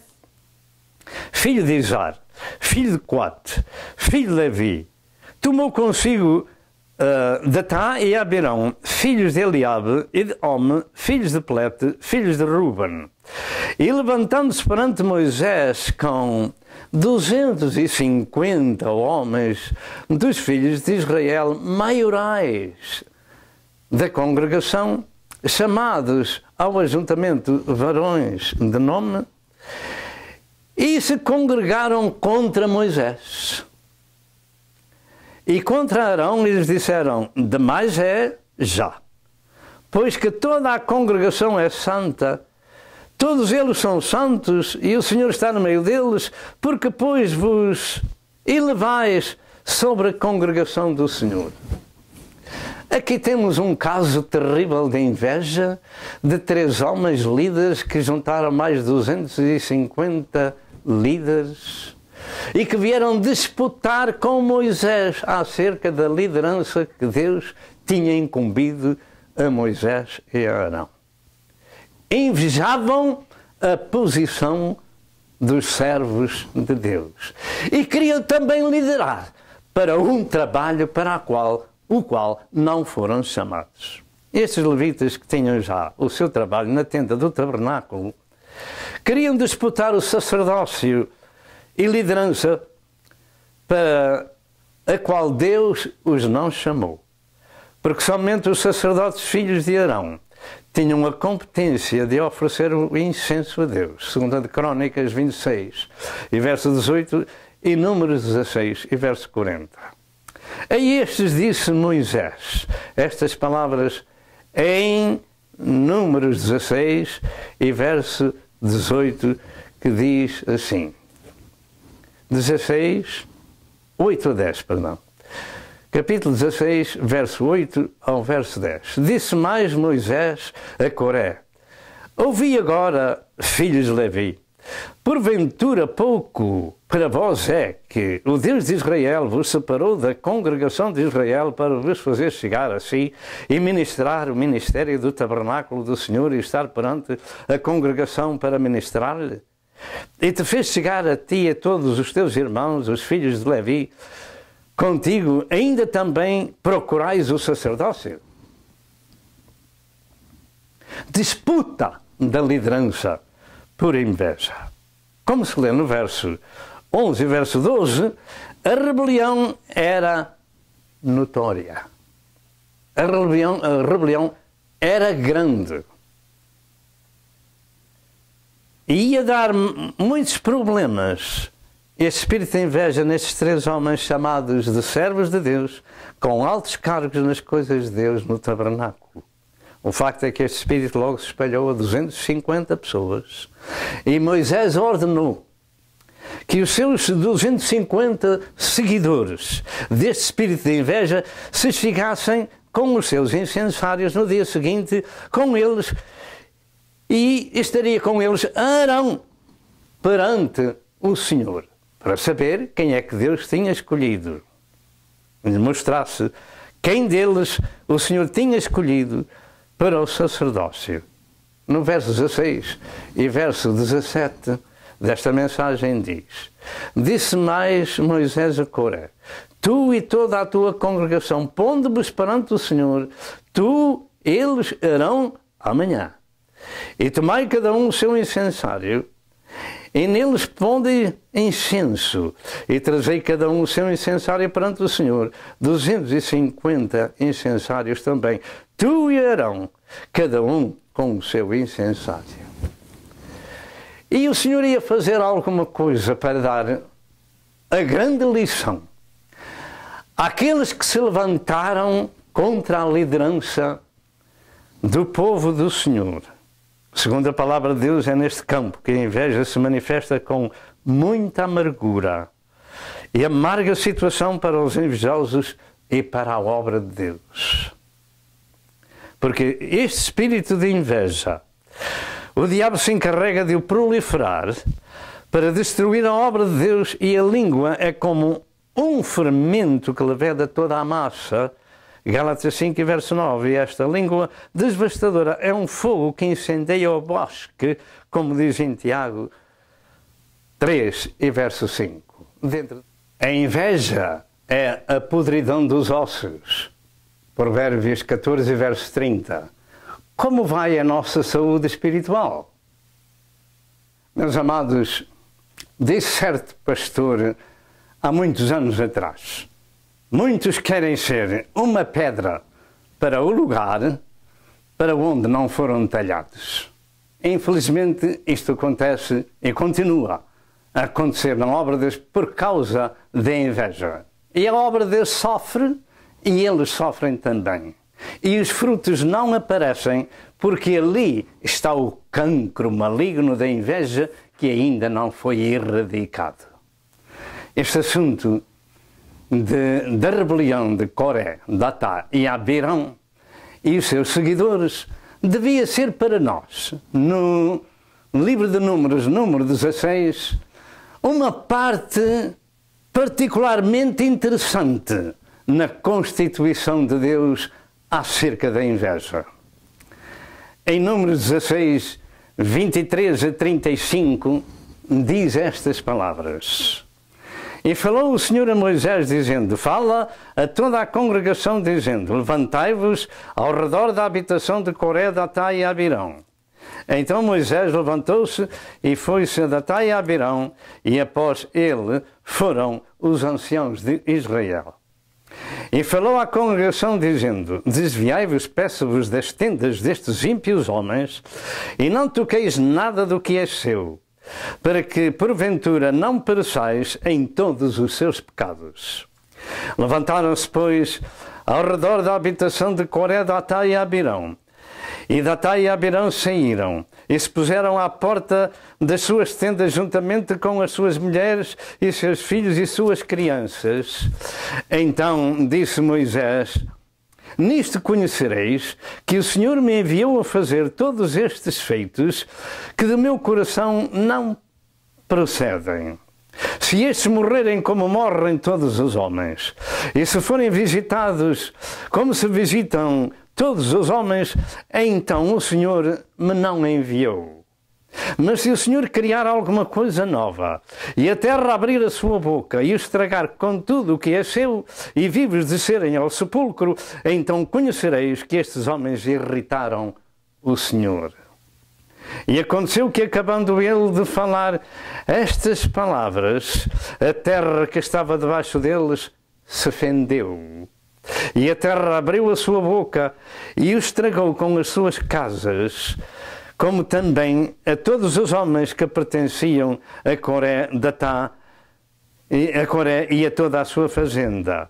filho de Izar, filho de Coate, filho de Levi, tomou consigo Datá e Abirão, filhos de Eliabe, e de Ome, filhos de Pelete, filhos de Ruben. E levantando-se perante Moisés com 250 homens dos filhos de Israel, maiorais da congregação, chamados ao ajuntamento varões de nome, e se congregaram contra Moisés. E contra Arão eles disseram: demais é já, pois que toda a congregação é santa, todos eles são santos, e o Senhor está no meio deles, porque pois vos elevais sobre a congregação do Senhor. Aqui temos um caso terrível de inveja de 3 homens líderes que juntaram mais de 250 líderes e que vieram disputar com Moisés acerca da liderança que Deus tinha incumbido a Moisés e a Arão. Invejavam a posição dos servos de Deus e queriam também liderar para um trabalho para o qual não foram chamados. Estes levitas que tinham já o seu trabalho na tenda do tabernáculo queriam disputar o sacerdócio e liderança para a qual Deus os não chamou, porque somente os sacerdotes filhos de Arão tinham a competência de oferecer o incenso a Deus, segundo a de Crônicas 26 e verso 18 e Números 16 e verso 40. A estes disse Moisés estas palavras em Números 16 e verso 18, que diz assim, 8-10, perdão. Capítulo 16, verso 8 ao verso 10. Disse mais Moisés a Coré: ouvi agora, filhos de Levi, porventura pouco para vós é que o Deus de Israel vos separou da congregação de Israel para vos fazer chegar a si e ministrar o ministério do tabernáculo do Senhor e estar perante a congregação para ministrar-lhe? E te fez chegar a ti e a todos os teus irmãos, os filhos de Levi, contigo ainda também procurais o sacerdócio? Disputa da liderança por inveja. Como se lê no verso 11 e verso 12, a rebelião era notória. A rebelião era grande. E ia dar muitos problemas este espírito de inveja nestes 3 homens chamados de servos de Deus, com altos cargos nas coisas de Deus no tabernáculo. O facto é que este espírito logo se espalhou a 250 pessoas. E Moisés ordenou que os seus 250 seguidores deste espírito de inveja se chegassem com os seus incensários no dia seguinte com eles, e estaria com eles Arão perante o Senhor, para saber quem é que Deus tinha escolhido. Lhe mostrasse quem deles o Senhor tinha escolhido para o sacerdócio. No verso 16 e verso 17 desta mensagem diz: Disse mais Moisés a Coré: Tu e toda a tua congregação, pondo-vos perante o Senhor, tu, eles, Arão, amanhã. E tomai cada um o seu incensário, e neles ponde incenso, e trazei cada um o seu incensário perante o Senhor, 250 incensários também, tu e Arão, cada um com o seu incensário. E o Senhor ia fazer alguma coisa para dar a grande lição àqueles que se levantaram contra a liderança do povo do Senhor. Segundo a palavra de Deus, é neste campo que a inveja se manifesta com muita amargura e amarga situação para os invejosos e para a obra de Deus. Porque este espírito de inveja, o diabo se encarrega de o proliferar para destruir a obra de Deus, e a língua é como um fermento que leveda toda a massa. Gálatas 5, verso 9, e esta língua devastadora é um fogo que incendeia o bosque, como diz em Tiago 3 e verso 5. A inveja é a podridão dos ossos. Provérbios 14, verso 30. Como vai a nossa saúde espiritual? Meus amados, disse certo pastor há muitos anos atrás: muitos querem ser uma pedra para o lugar para onde não foram talhados. Infelizmente, isto acontece e continua a acontecer na obra de Deus por causa da inveja. E a obra de Deus sofre e eles sofrem também. E os frutos não aparecem porque ali está o cancro maligno da inveja que ainda não foi erradicado. Este assunto da rebelião de Coré, Datá e Abirão e os seus seguidores devia ser para nós, no livro de Números, número 16, uma parte particularmente interessante na constituição de Deus acerca da inveja. Em Números 16, 23 a 35, diz estas palavras: E falou o Senhor a Moisés, dizendo: Fala a toda a congregação, dizendo: Levantai-vos ao redor da habitação de Coré, Datá e Abirão. Então Moisés levantou-se e foi-se a Datá e Abirão, e após ele foram os anciãos de Israel. E falou à congregação, dizendo: Desviai-vos, peço-vos, das tendas destes ímpios homens, e não toqueis nada do que é seu, para que, porventura, não pereçais em todos os seus pecados. Levantaram-se, pois, ao redor da habitação de Coré, Datá e Abirão. E Datá e Abirão saíram, e se puseram à porta das suas tendas, juntamente com as suas mulheres, e seus filhos e suas crianças. Então disse Moisés: Nisto conhecereis que o Senhor me enviou a fazer todos estes feitos, que do meu coração não procedem. Se estes morrerem como morrem todos os homens, e se forem visitados como se visitam todos os homens, então o Senhor me não enviou. Mas se o Senhor criar alguma coisa nova, e a terra abrir a sua boca, e o estragar com tudo o que é seu, e vivos descerem ao sepulcro, então conhecereis que estes homens irritaram o Senhor. E aconteceu que, acabando ele de falar estas palavras, a terra que estava debaixo deles se fendeu. E a terra abriu a sua boca e os estragou com as suas casas, como também a todos os homens que pertenciam a Coré, Datá, a Coré e a toda a sua fazenda.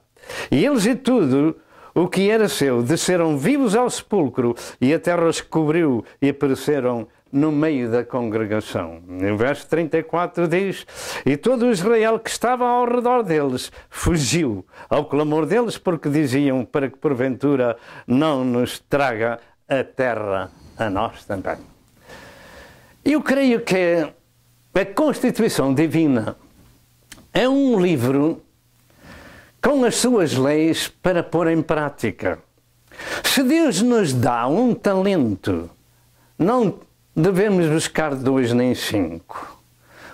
E eles e tudo o que era seu desceram vivos ao sepulcro, e a terra os cobriu e pereceram no meio da congregação. No verso 34 diz: e todo o Israel que estava ao redor deles fugiu ao clamor deles, porque diziam: para que porventura não nos traga a terra a nós também. Eu creio que a Constituição Divina é um livro com as suas leis para pôr em prática. Se Deus nos dá um talento, não devemos buscar 2 nem 5,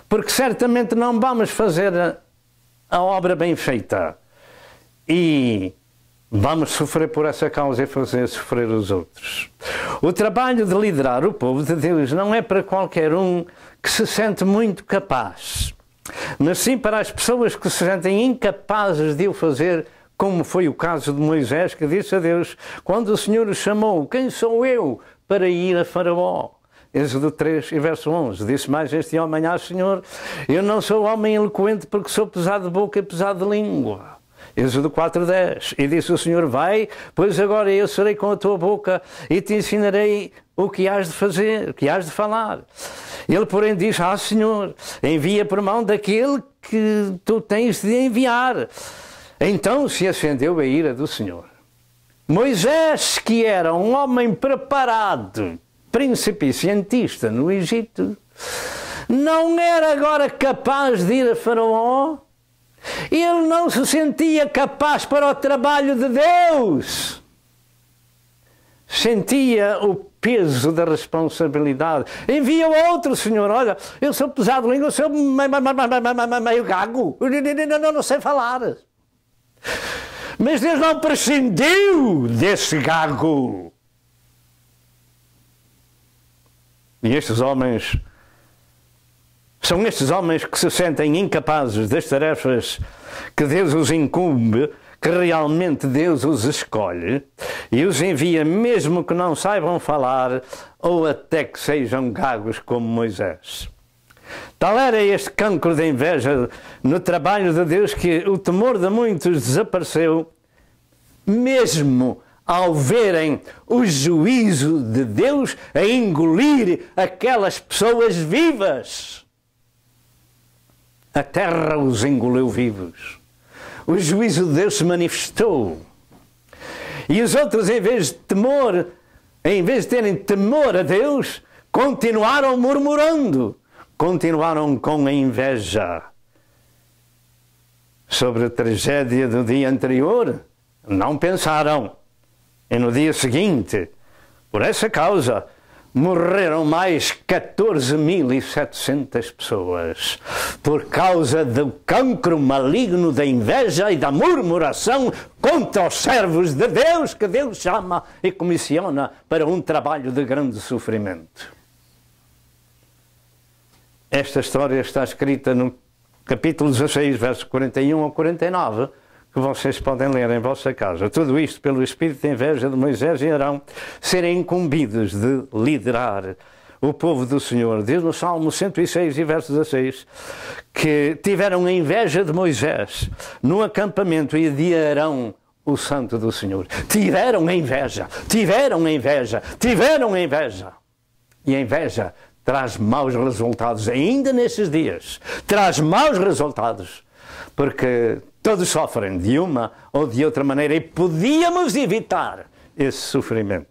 porque certamente não vamos fazer a obra bem feita e vamos sofrer por essa causa e fazer sofrer os outros. O trabalho de liderar o povo de Deus não é para qualquer um que se sente muito capaz, mas sim para as pessoas que se sentem incapazes de o fazer, como foi o caso de Moisés, que disse a Deus, quando o Senhor o chamou: quem sou eu para ir a Faraó? Êxodo 3, verso 11, disse mais este homem: Senhor, eu não sou homem eloquente, porque sou pesado de boca e pesado de língua. Êxodo 4:10, e disse o Senhor: vai, pois agora eu serei com a tua boca e te ensinarei o que hás de fazer, o que hás de falar. Ele, porém, disse: Senhor, envia por mão daquele que tu tens de enviar. Então se acendeu a ira do Senhor. Moisés, que era um homem preparado, príncipe e cientista no Egito, não era agora capaz de ir a Faraó. Ele não se sentia capaz para o trabalho de Deus. Sentia o peso da responsabilidade. Envia outro, Senhor. Olha, eu sou pesado de língua, eu sou meio gago. Não sei falar. Mas Deus não prescindiu desse gago. E estes homens, são estes homens que se sentem incapazes das tarefas que Deus os incumbe, que realmente Deus os escolhe e os envia mesmo que não saibam falar ou até que sejam gagos como Moisés. Tal era este cancro de inveja no trabalho de Deus que o temor de muitos desapareceu, mesmo ao verem o juízo de Deus a engolir aquelas pessoas vivas. A terra os engoliu vivos. O juízo de Deus se manifestou. E os outros, em vez de terem temor a Deus, continuaram murmurando, continuaram com a inveja. Sobre a tragédia do dia anterior, não pensaram. E no dia seguinte, por essa causa, morreram mais 14.700 pessoas, por causa do cancro maligno da inveja e da murmuração contra os servos de Deus, que Deus chama e comissiona para um trabalho de grande sofrimento. Esta história está escrita no capítulo 16, versos 41 ao 49, que vocês podem ler em vossa casa. Tudo isto pelo espírito de inveja de Moisés e Arão serem incumbidos de liderar o povo do Senhor. Diz no Salmo 106 e verso 16 que tiveram a inveja de Moisés no acampamento e de Arão, o santo do Senhor. Tiveram a inveja, tiveram a inveja, tiveram a inveja. E a inveja traz maus resultados ainda nesses dias. Traz maus resultados, porque todos sofrem de uma ou de outra maneira e podíamos evitar esse sofrimento.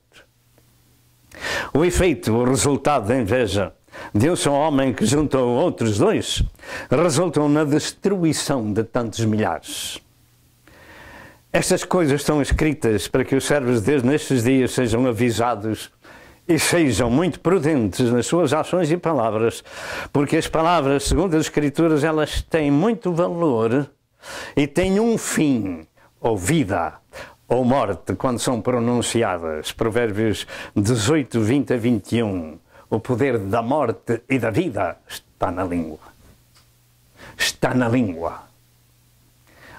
O efeito, o resultado da inveja de um só homem que juntou outros dois, resultam na destruição de tantos milhares. Estas coisas estão escritas para que os servos de Deus nestes dias sejam avisados e sejam muito prudentes nas suas ações e palavras, porque as palavras, segundo as Escrituras, elas têm muito valor e têm um fim, ou vida, ou morte, quando são pronunciadas. Provérbios 18, 20 a 21. O poder da morte e da vida está na língua. Está na língua.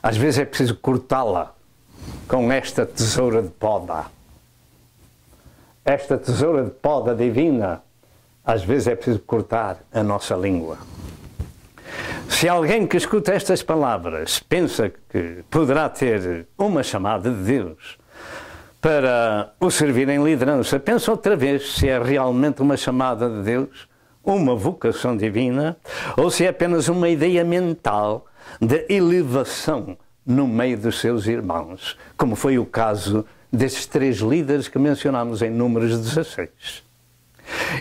Às vezes é preciso cortá-la com esta tesoura de poda. Esta tesoura de poda divina às vezes é preciso cortar a nossa língua. Se alguém que escuta estas palavras pensa que poderá ter uma chamada de Deus para o servir em liderança, pensa outra vez se é realmente uma chamada de Deus, uma vocação divina, ou se é apenas uma ideia mental de elevação no meio dos seus irmãos, como foi o caso destes 3 líderes que mencionamos em Números 16.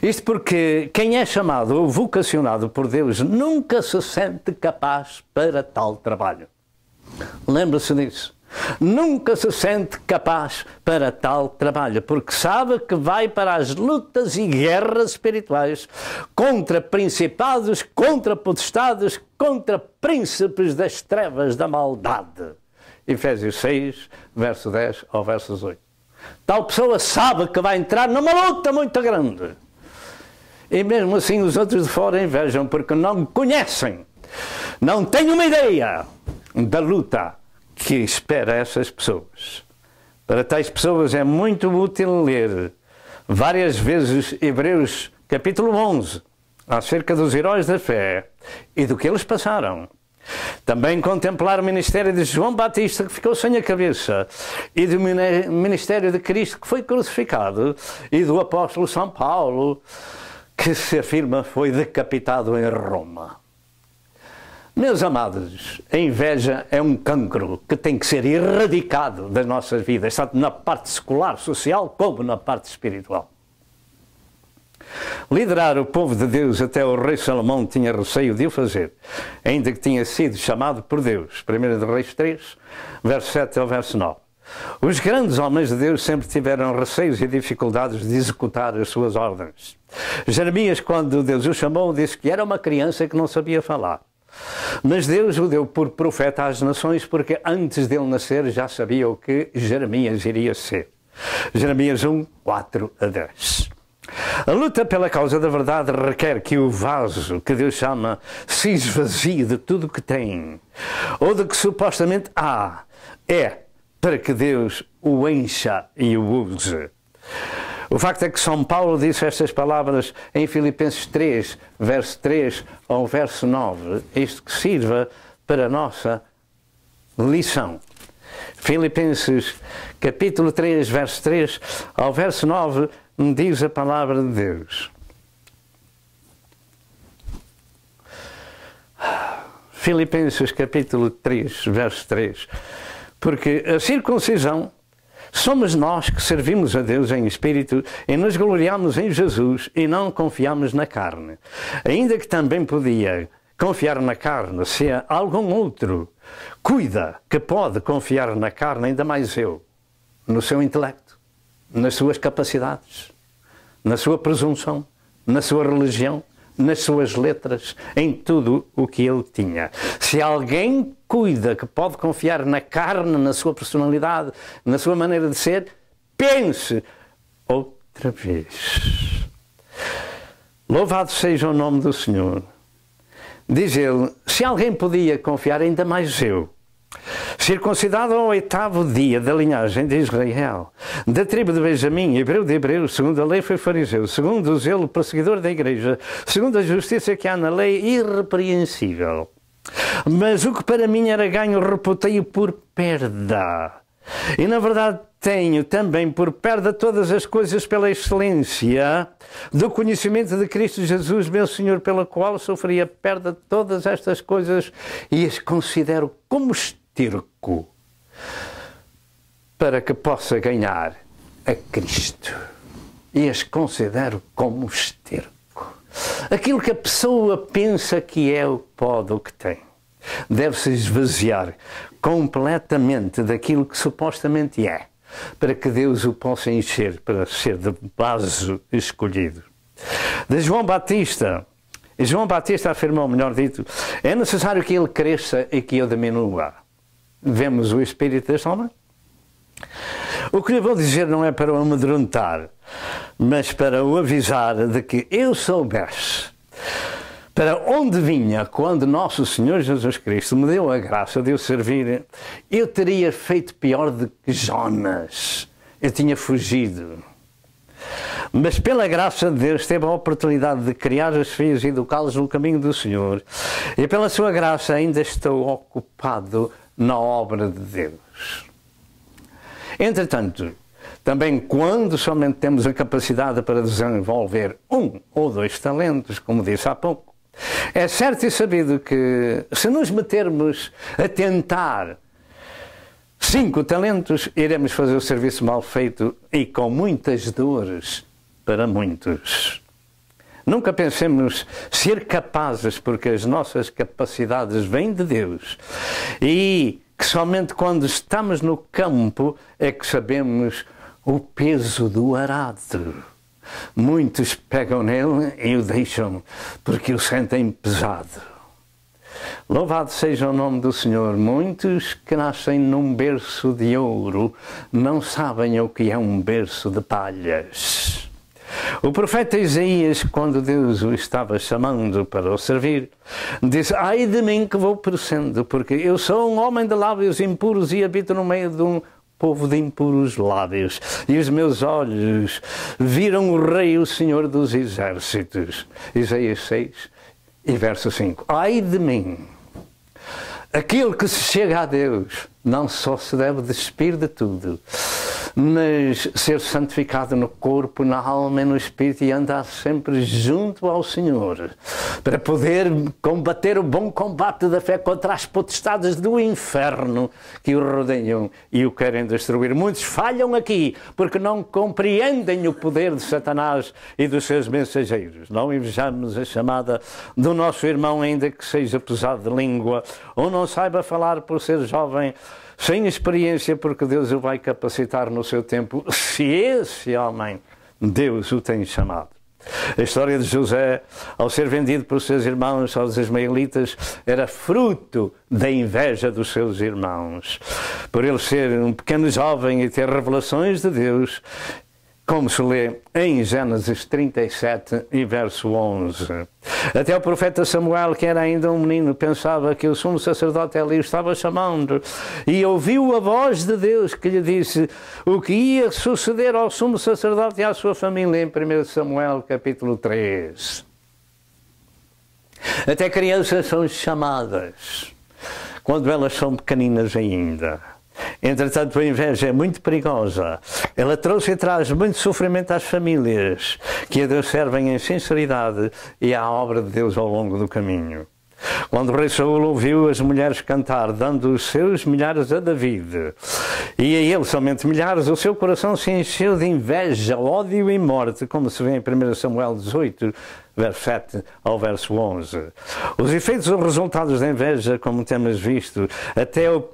Isto porque quem é chamado ou vocacionado por Deus nunca se sente capaz para tal trabalho. Lembre-se disso. Nunca se sente capaz para tal trabalho, porque sabe que vai para as lutas e guerras espirituais contra principados, contra potestades, contra príncipes das trevas da maldade. Efésios 6, verso 10 ao verso 8. Tal pessoa sabe que vai entrar numa luta muito grande. E mesmo assim os outros de fora invejam, porque não conhecem, não têm uma ideia da luta que espera essas pessoas. Para tais pessoas é muito útil ler várias vezes Hebreus capítulo 11, acerca dos heróis da fé e do que eles passaram. Também contemplar o ministério de João Batista, que ficou sem a cabeça, e do ministério de Cristo, que foi crucificado, e do apóstolo São Paulo, que se afirma foi decapitado em Roma. Meus amados, a inveja é um cancro que tem que ser erradicado das nossas vidas, tanto na parte secular, social, como na parte espiritual. Liderar o povo de Deus até o rei Salomão tinha receio de o fazer, ainda que tinha sido chamado por Deus. 1 Reis 3, verso 7 ao verso 9. Os grandes homens de Deus sempre tiveram receios e dificuldades de executar as suas ordens. Jeremias, quando Deus o chamou, disse que era uma criança que não sabia falar. Mas Deus o deu por profeta às nações, porque antes dele nascer já sabia o que Jeremias iria ser. Jeremias 1, 4 a 10. A luta pela causa da verdade requer que o vaso que Deus chama se esvazie de tudo o que tem, ou de que supostamente há, para que Deus o encha e o use. O facto é que São Paulo disse estas palavras em Filipenses 3, verso 3 ao verso 9, isto que sirva para a nossa lição. Filipenses capítulo 3, verso 3 ao verso 9, diz a palavra de Deus. Filipenses capítulo 3, verso 3. Porque a circuncisão somos nós que servimos a Deus em espírito e nos gloriamos em Jesus e não confiamos na carne. Ainda que também podia confiar na carne, se algum outro cuida que pode confiar na carne, ainda mais eu, no seu intelecto, nas suas capacidades, na sua presunção, na sua religião, nas suas letras, em tudo o que ele tinha. Se alguém cuida que pode confiar na carne, na sua personalidade, na sua maneira de ser, pense outra vez. Louvado seja o nome do Senhor. Diz ele, se alguém podia confiar, ainda mais eu, circuncidado ao 8º dia da linhagem de Israel, da tribo de Benjamim, hebreu de hebreus, segundo a lei foi fariseu, segundo o zelo perseguidor da igreja, segundo a justiça que há na lei, irrepreensível. Mas o que para mim era ganho, reputei-o por perda. E na verdade tenho também por perda todas as coisas pela excelência do conhecimento de Cristo Jesus, meu Senhor, pela qual sofri a perda de todas estas coisas e as considero como esterco para que possa ganhar a Cristo. E as considero como esterco. Aquilo que a pessoa pensa que é o pó, o que tem, deve-se esvaziar completamente daquilo que supostamente é, para que Deus o possa encher, para ser de vaso escolhido. De João Batista, afirmou, melhor dito, é necessário que ele cresça e que eu diminua. Vemos o espírito deste homem? O que lhe vou dizer não é para o amedrontar, mas para o avisar de que eu soubesse para onde vinha quando nosso Senhor Jesus Cristo me deu a graça de o servir, eu teria feito pior do que Jonas. Eu tinha fugido. mas pela graça de Deus teve a oportunidade de criar os filhos e educá-los no caminho do Senhor, e pela sua graça ainda estou ocupado na obra de Deus. Entretanto, também quando somente temos a capacidade para desenvolver 1 ou 2 talentos, como disse há pouco, é certo e sabido que se nos metermos a tentar 5 talentos, iremos fazer o serviço mal feito e com muitas dores para muitos. Nunca pensemos ser capazes, porque as nossas capacidades vêm de Deus e que somente quando estamos no campo é que sabemos o peso do arado. Muitos pegam nele e o deixam porque o sentem pesado. Louvado seja o nome do Senhor. Muitos que nascem num berço de ouro não sabem o que é um berço de palhas. O profeta Isaías, quando Deus o estava chamando para o servir, disse: ai de mim que vou perecendo, porque eu sou um homem de lábios impuros e habito no meio de um povo de impuros lábios, e os meus olhos viram o Rei, o Senhor dos Exércitos. Isaías 6 e verso 5. Ai de mim! Aquele que se chega a Deus não só se deve despir de tudo, mas ser santificado no corpo, na alma e no espírito, e andar sempre junto ao Senhor, para poder combater o bom combate da fé contra as potestades do inferno que o rodeiam e o querem destruir. Muitos falham aqui porque não compreendem o poder de Satanás e dos seus mensageiros. Não invejamos a chamada do nosso irmão, ainda que seja pesado de língua ou não saiba falar por ser jovem, sem experiência, porque Deus o vai capacitar no seu tempo, se esse homem, Deus o tem chamado. A história de José, ao ser vendido por seus irmãos aos ismaelitas, era fruto da inveja dos seus irmãos. Por ele ser um pequeno jovem e ter revelações de Deus, como se lê em Gênesis 37 e verso 11. Até o profeta Samuel, que era ainda um menino, pensava que o sumo sacerdote Eli estava chamando e ouviu a voz de Deus que lhe disse o que ia suceder ao sumo sacerdote e à sua família em 1 Samuel capítulo 3. Até crianças são chamadas quando elas são pequeninas ainda. Entretanto, a inveja é muito perigosa. Ela trouxe e traz muito sofrimento às famílias que a Deus servem em sinceridade e à obra de Deus ao longo do caminho. Quando o rei Saul ouviu as mulheres cantar, dando os seus milhares a David, e a ele somente milhares, o seu coração se encheu de inveja, ódio e morte, como se vê em 1 Samuel 18, verso 7 ao verso 11. Os efeitos ou resultados da inveja, como temos visto, até o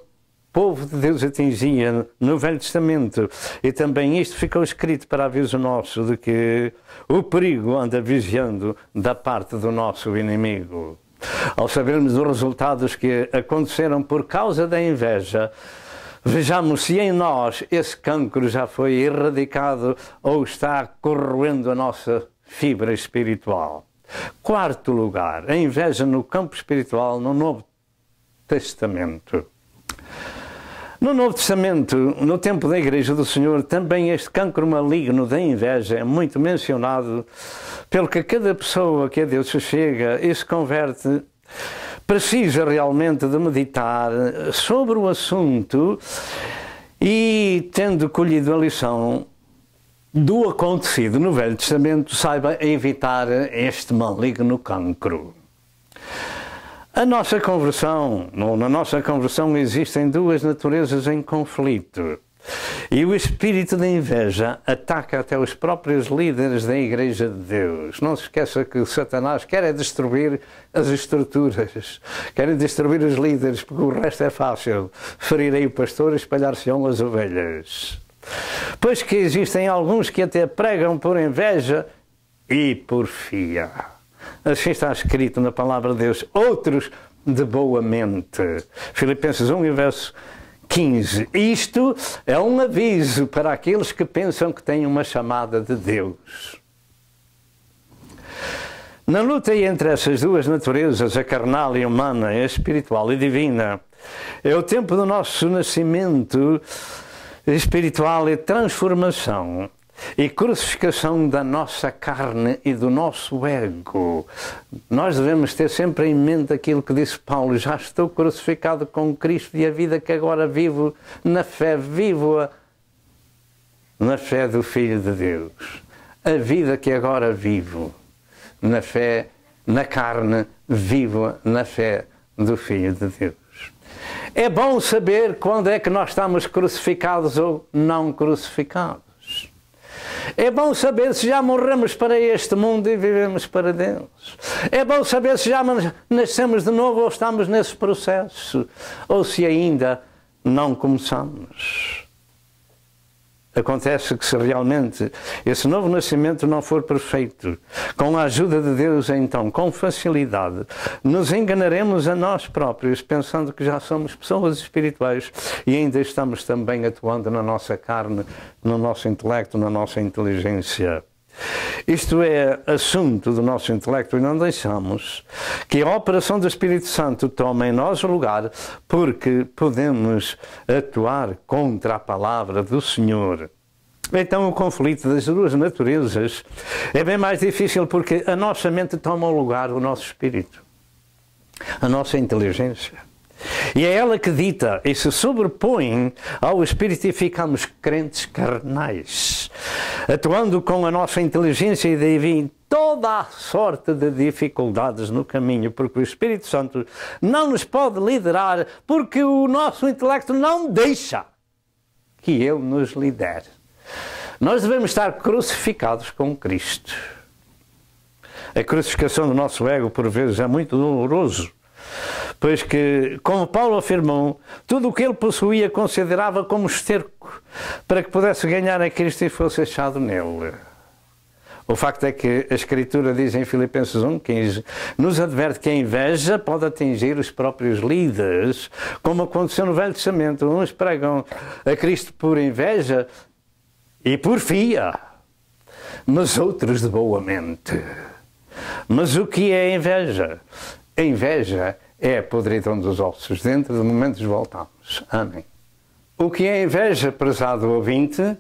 povo de Deus atingia no Velho Testamento, e também isto ficou escrito para aviso nosso de que o perigo anda vigiando da parte do nosso inimigo. Ao sabermos os resultados que aconteceram por causa da inveja, vejamos se em nós esse cancro já foi erradicado ou está corroendo a nossa fibra espiritual. Quarto lugar, a inveja no campo espiritual no Novo Testamento. No Novo Testamento, no tempo da Igreja do Senhor, também este cancro maligno da inveja é muito mencionado, pelo que cada pessoa que a Deus se chega e se converte precisa realmente de meditar sobre o assunto e, tendo colhido a lição do acontecido no Velho Testamento, saiba evitar este maligno cancro. Na nossa conversão existem duas naturezas em conflito. E o espírito da inveja ataca até os próprios líderes da Igreja de Deus. Não se esqueça que Satanás quer destruir as estruturas, quer destruir os líderes, porque o resto é fácil. Ferirei o pastor e espalhar-se-ão as ovelhas. Pois que existem alguns que até pregam por inveja e porfia. Assim está escrito na palavra de Deus. Outros de boa mente. Filipenses 1 e verso 15. Isto é um aviso para aqueles que pensam que têm uma chamada de Deus. Na luta entre essas duas naturezas, a carnal e humana, a espiritual e divina, é o tempo do nosso nascimento espiritual e transformação. e crucificação da nossa carne e do nosso ego. Nós devemos ter sempre em mente aquilo que disse Paulo: já estou crucificado com Cristo e a vida que agora vivo na fé, vivo-a na fé do Filho de Deus. A vida que agora vivo na fé, na carne, vivo-a na fé do Filho de Deus. É bom saber quando é que nós estamos crucificados ou não crucificados. É bom saber se já morremos para este mundo e vivemos para Deus. É bom saber se já nascemos de novo ou estamos nesse processo, ou se ainda não começamos. Acontece que se realmente esse novo nascimento não for perfeito, com a ajuda de Deus, então, com facilidade, nos enganaremos a nós próprios, pensando que já somos pessoas espirituais e ainda estamos também atuando na nossa carne, no nosso intelecto, na nossa inteligência. Isto é assunto do nosso intelecto e não deixamos que a operação do Espírito Santo tome em nós o lugar, porque podemos atuar contra a palavra do Senhor. Então o conflito das duas naturezas é bem mais difícil, porque a nossa mente toma o lugar do nosso espírito, a nossa inteligência. E é ela que dita e se sobrepõe ao Espírito e ficamos crentes carnais, atuando com a nossa inteligência, e daí vem toda a sorte de dificuldades no caminho, porque o Espírito Santo não nos pode liderar, porque o nosso intelecto não deixa que Ele nos lidere. Nós devemos estar crucificados com Cristo. A crucificação do nosso ego, por vezes, é muito doloroso, pois que, como Paulo afirmou, tudo o que ele possuía considerava como esterco para que pudesse ganhar a Cristo e fosse achado nele. O facto é que a Escritura diz em Filipenses 1,15, nos adverte que a inveja pode atingir os próprios líderes, como aconteceu no Velho Testamento. Uns pregam a Cristo por inveja e porfia, mas outros de boa mente. Mas o que é inveja? A inveja é a podridão dos ossos. Dentro de momentos voltamos. Amém. O que é inveja, prezado ouvinte?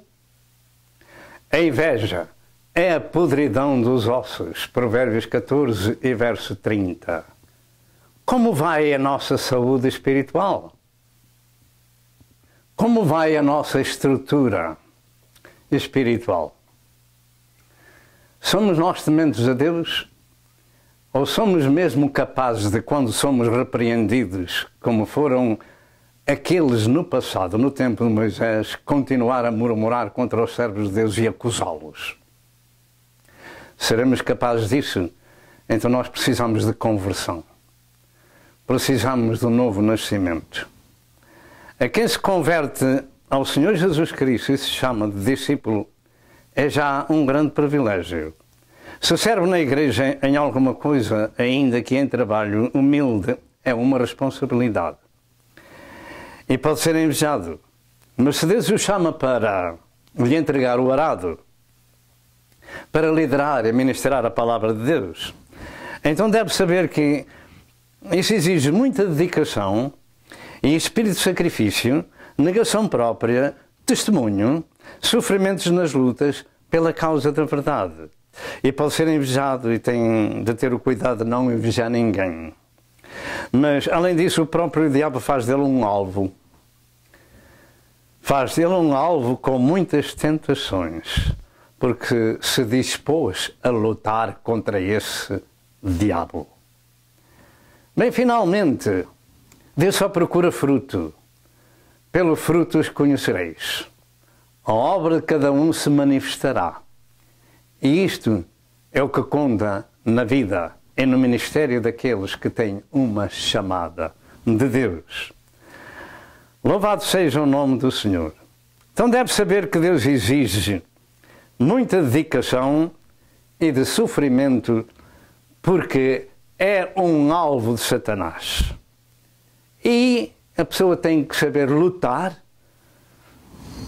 A inveja é a podridão dos ossos. Provérbios 14 e verso 30. Como vai a nossa saúde espiritual? Como vai a nossa estrutura espiritual? Somos nós tementes a Deus? Ou somos mesmo capazes de, quando somos repreendidos, como foram aqueles no passado, no tempo de Moisés, continuar a murmurar contra os servos de Deus e acusá-los? Seremos capazes disso? Então nós precisamos de conversão. Precisamos de um novo nascimento. A quem se converte ao Senhor Jesus Cristo e se chama de discípulo, é já um grande privilégio. Se serve na igreja em alguma coisa, ainda que em trabalho humilde, é uma responsabilidade. E pode ser invejado. Mas se Deus o chama para lhe entregar o arado, para liderar e ministrar a palavra de Deus, então deve saber que isso exige muita dedicação e espírito de sacrifício, negação própria, testemunho, sofrimentos nas lutas pela causa da verdade. E pode ser invejado e tem de ter o cuidado de não invejar ninguém. Mas, além disso, o próprio diabo faz dele um alvo. Faz dele um alvo com muitas tentações, porque se dispôs a lutar contra esse diabo. Bem, finalmente, Deus só procura fruto. Pelo fruto os conhecereis. A obra de cada um se manifestará. E isto é o que conta na vida e no ministério daqueles que têm uma chamada de Deus. Louvado seja o nome do Senhor. Então deve saber que Deus exige muita dedicação e de sofrimento, porque é um alvo de Satanás. E a pessoa tem que saber lutar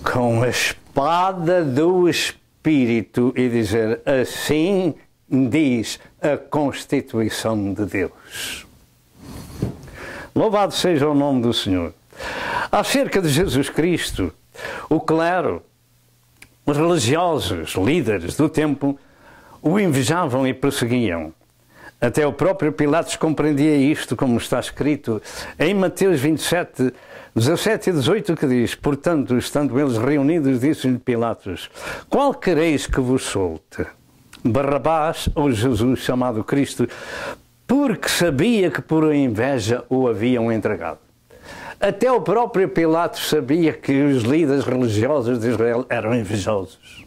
com a espada do Espírito e dizer: assim diz a Constituição de Deus. Louvado seja o nome do Senhor. Acerca de Jesus Cristo, o clero, Os religiosos, líderes do tempo, o invejavam e perseguiam. Até o próprio Pilatos compreendia isto, como está escrito em Mateus 27, 17 e 18, que diz: portanto, estando eles reunidos, disse-lhe Pilatos: qual quereis que vos solte? Barrabás ou Jesus, chamado Cristo? Porque sabia que por inveja o haviam entregado. Até o próprio Pilatos sabia que os líderes religiosos de Israel eram invejosos.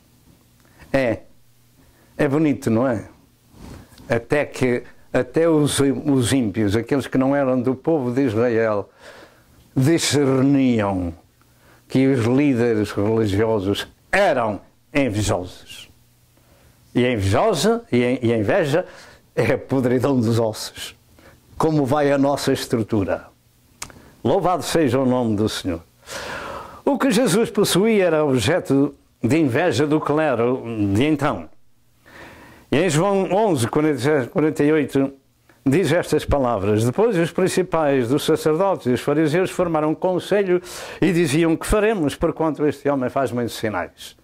É bonito, não é? Até os ímpios, aqueles que não eram do povo de Israel, discerniam que os líderes religiosos eram invejosos. E a inveja é a podridão dos ossos. Como vai a nossa estrutura? Louvado seja o nome do Senhor. O que Jesus possuía era objeto de inveja do clero de então. E em João 11, 48, diz estas palavras: depois os principais dos sacerdotes e os fariseus formaram um conselho e diziam: que faremos, porquanto este homem faz muitos sinais?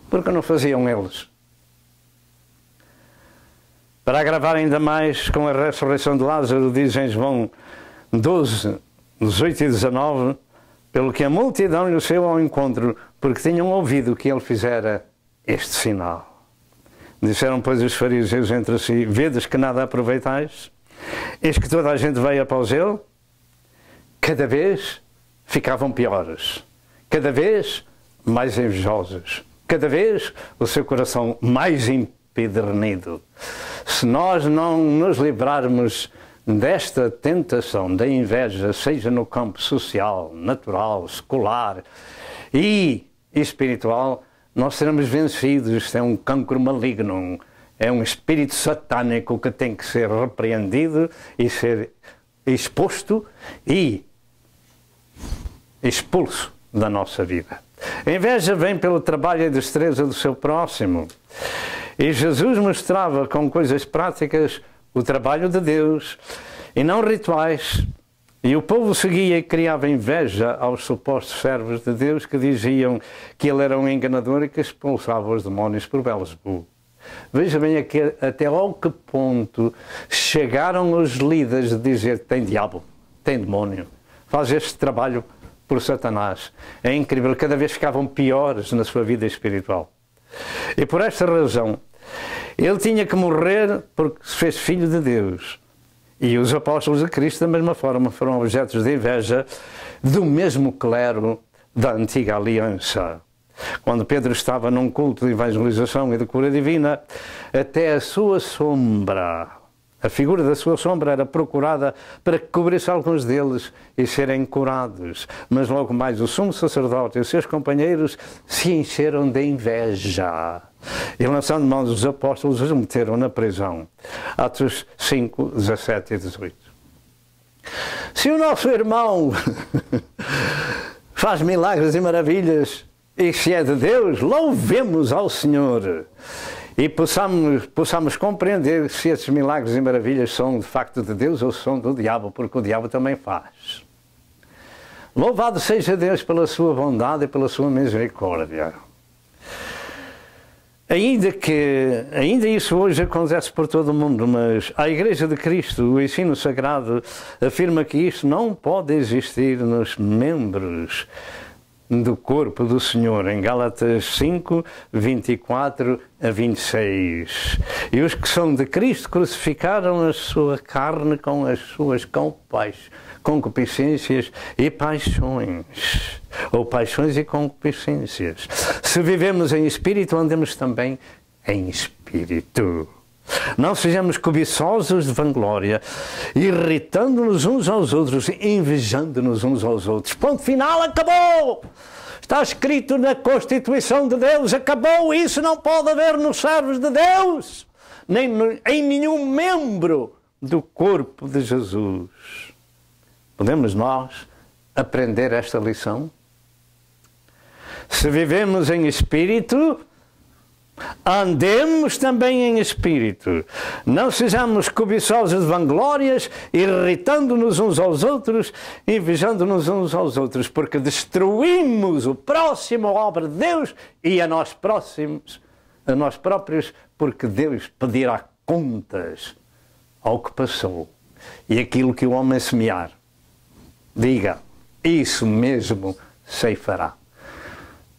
Porque não faziam eles? Para agravar ainda mais com a ressurreição de Lázaro, diz em João 12, 18 e 19, pelo que a multidão lhe saiu ao encontro, porque tinham ouvido que ele fizera este sinal. Disseram, pois, os fariseus entre si: vedes que nada aproveitais? Eis que toda a gente veio após ele. Cada vez ficavam piores, cada vez mais invejosos, cada vez o seu coração mais empedernido. Se nós não nos livrarmos desta tentação da inveja, seja no campo social, natural, escolar e espiritual, nós seremos vencidos. Isto é um cancro maligno, é um espírito satânico que tem que ser repreendido e ser exposto e expulso da nossa vida. A inveja vem pelo trabalho e destreza do seu próximo. E Jesus mostrava com coisas práticas o trabalho de Deus e não rituais. E o povo seguia e criava inveja aos supostos servos de Deus que diziam que ele era um enganador e que expulsava os demónios por Belzebu. Veja bem aqui, até ao que ponto chegaram os líderes de dizer: tem diabo, tem demónio, faz este trabalho por Satanás. É incrível, cada vez ficavam piores na sua vida espiritual. E por esta razão, ele tinha que morrer porque se fez filho de Deus. E os apóstolos de Cristo, da mesma forma, foram objetos de inveja do mesmo clero da antiga aliança. Quando Pedro estava num culto de evangelização e de cura divina, até a sua sombra, a figura da sua sombra era procurada para que cobrisse alguns deles e serem curados. Mas logo mais o sumo sacerdote e os seus companheiros se encheram de inveja. E lançando mãos dos apóstolos, os meteram na prisão. Atos 5, 17 e 18. Se o nosso irmão faz milagres e maravilhas, e se é de Deus, louvemos ao Senhor. E possamos compreender se esses milagres e maravilhas são de facto de Deus ou são do diabo, porque o diabo também faz. Louvado seja Deus pela sua bondade e pela sua misericórdia. Ainda isso hoje acontece por todo o mundo, mas a Igreja de Cristo, o ensino sagrado, afirma que isso não pode existir nos membros do corpo do Senhor, em Gálatas 5, 24 a 26. E os que são de Cristo crucificaram a sua carne com as suas concupiscências e paixões, ou paixões e concupiscências. Se vivemos em espírito, andemos também em espírito. Não sejamos cobiçosos de vanglória, irritando-nos uns aos outros, invejando-nos uns aos outros. Ponto final, acabou! Está escrito na Constituição de Deus, acabou! Isso não pode haver nos servos de Deus, nem em nenhum membro do corpo de Jesus. Podemos nós aprender esta lição? Se vivemos em espírito, Andemos também em espírito, não sejamos cobiçosos de vanglórias, irritando-nos uns aos outros, invejando-nos uns aos outros, porque destruímos o próximo, a obra de Deus, e a nós próprios, porque Deus pedirá contas ao que passou. E aquilo que o homem semear, diga, isso mesmo ceifará.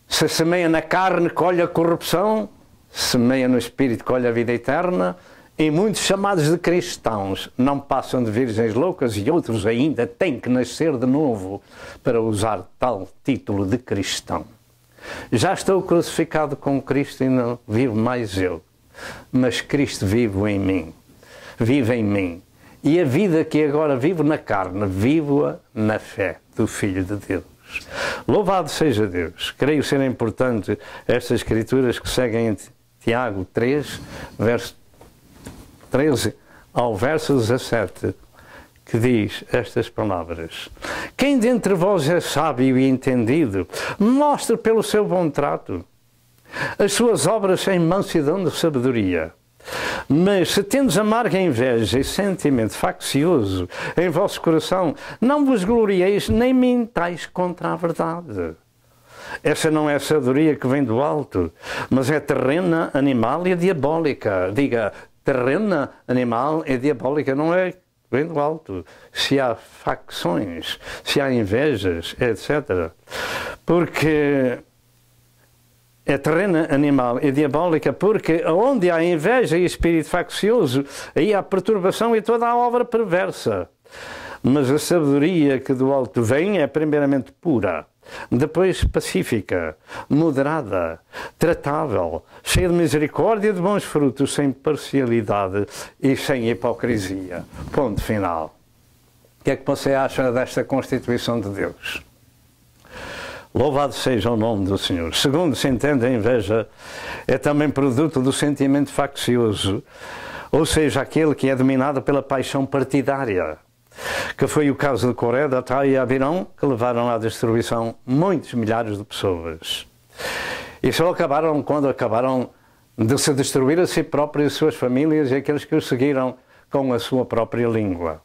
Se semeia na carne, colhe a corrupção, semeia no espírito, colhe a vida eterna, e muitos chamados de cristãos não passam de virgens loucas e outros ainda têm que nascer de novo para usar tal título de cristão. Já estou crucificado com Cristo e não vivo mais eu, mas Cristo vive em mim. E a vida que agora vivo na carne, vivo-a na fé do Filho de Deus. Louvado seja Deus. Creio ser importante estas escrituras que seguem em Tiago 3, verso 13 ao verso 17, que diz estas palavras: quem dentre vós é sábio e entendido, mostre pelo seu bom trato as suas obras sem mansidão de sabedoria. Mas se tendes amarga inveja e sentimento faccioso em vosso coração, não vos glorieis nem mintais contra a verdade. Essa não é a sabedoria que vem do alto, mas é terrena, animal e diabólica. Diga, terrena, animal e diabólica, não é vem do alto. Se há facções, se há invejas, etc. Porque é terrena, animal e diabólica, porque onde há inveja e espírito faccioso, aí há perturbação e toda a obra perversa. Mas a sabedoria que do alto vem é primeiramente pura, depois pacífica, moderada, tratável, cheia de misericórdia e de bons frutos, sem parcialidade e sem hipocrisia. Ponto final. O que é que você acha desta Constituição de Deus? Louvado seja o nome do Senhor. Segundo se entende, a inveja é também produto do sentimento faccioso, ou seja, aquele que é dominado pela paixão partidária, que foi o caso de Coré, Datá e Abirão, que levaram à destruição muitos milhares de pessoas. E só acabaram quando acabaram de se destruir a si próprios, as suas famílias e aqueles que os seguiram com a sua própria língua.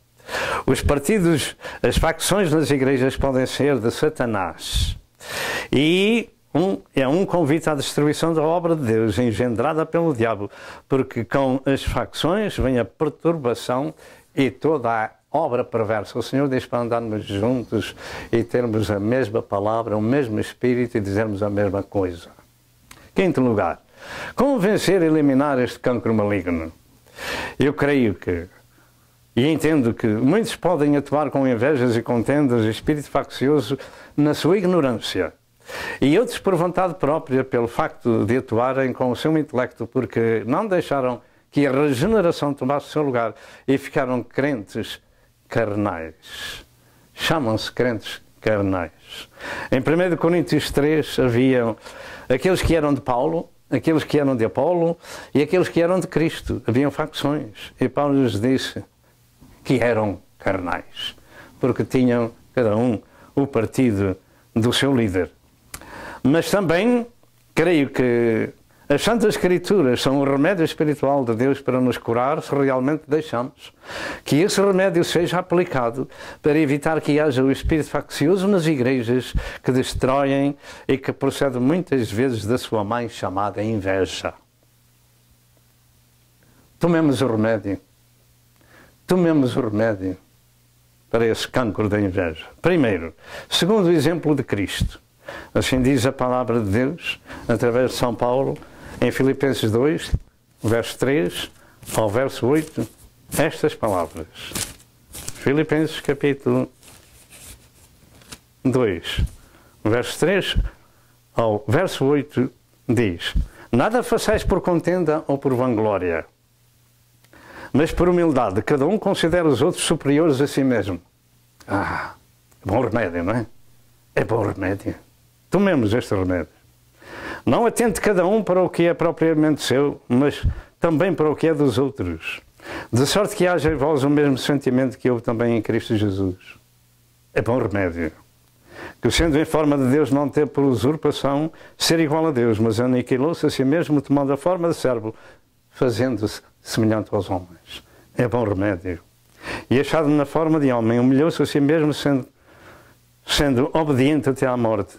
Os partidos, as facções nas igrejas podem ser de Satanás. E é um convite à destruição da obra de Deus, engendrada pelo diabo, porque com as facções vem a perturbação e toda a obra perversa. O Senhor diz para andarmos juntos e termos a mesma palavra, o mesmo espírito e dizermos a mesma coisa. Quinto lugar, como vencer e eliminar este cancro maligno? Eu creio que, e entendo que muitos podem atuar com invejas e contendas e espírito faccioso na sua ignorância. E outros por vontade própria, pelo facto de atuarem com o seu intelecto, porque não deixaram que a regeneração tomasse o seu lugar e ficaram crentes carnais. Chamam-se crentes carnais. Em 1 Coríntios 3 haviam aqueles que eram de Paulo, aqueles que eram de Apolo e aqueles que eram de Cristo. Haviam facções. E Paulo lhes disse que eram carnais, porque tinham cada um o partido do seu líder. Mas também creio que as Santas Escrituras são o remédio espiritual de Deus para nos curar, se realmente deixamos que esse remédio seja aplicado para evitar que haja o espírito faccioso nas igrejas que destroem e que procede muitas vezes da sua mãe chamada inveja. Tomemos o remédio. Tomemos o remédio para esse cancro da inveja. Primeiro, segundo o exemplo de Cristo. Assim diz a palavra de Deus, através de São Paulo, em Filipenses 2, verso 3 ao verso 8, estas palavras. Filipenses capítulo 2, verso 3 ao verso 8, diz: nada façais por contenda ou por vanglória, mas por humildade, cada um considera os outros superiores a si mesmo. Bom remédio, não é? É bom remédio. Tomemos este remédio. Não atente cada um para o que é propriamente seu, mas também para o que é dos outros. De sorte que haja em vós o mesmo sentimento que houve também em Cristo Jesus. É bom remédio. que sendo em forma de Deus não teve por usurpação ser igual a Deus, mas aniquilou-se a si mesmo, tomando a forma de servo, fazendo-se semelhante aos homens. É bom remédio. E achado na forma de homem, humilhou-se a si mesmo, sendo obediente até à morte,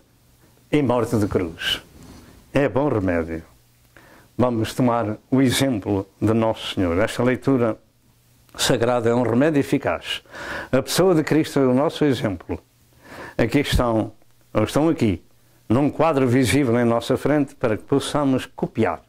e morte de cruz. É bom remédio. Vamos tomar o exemplo de Nosso Senhor. Esta leitura sagrada é um remédio eficaz. A pessoa de Cristo é o nosso exemplo. Aqui estão aqui, num quadro visível em nossa frente, para que possamos copiar.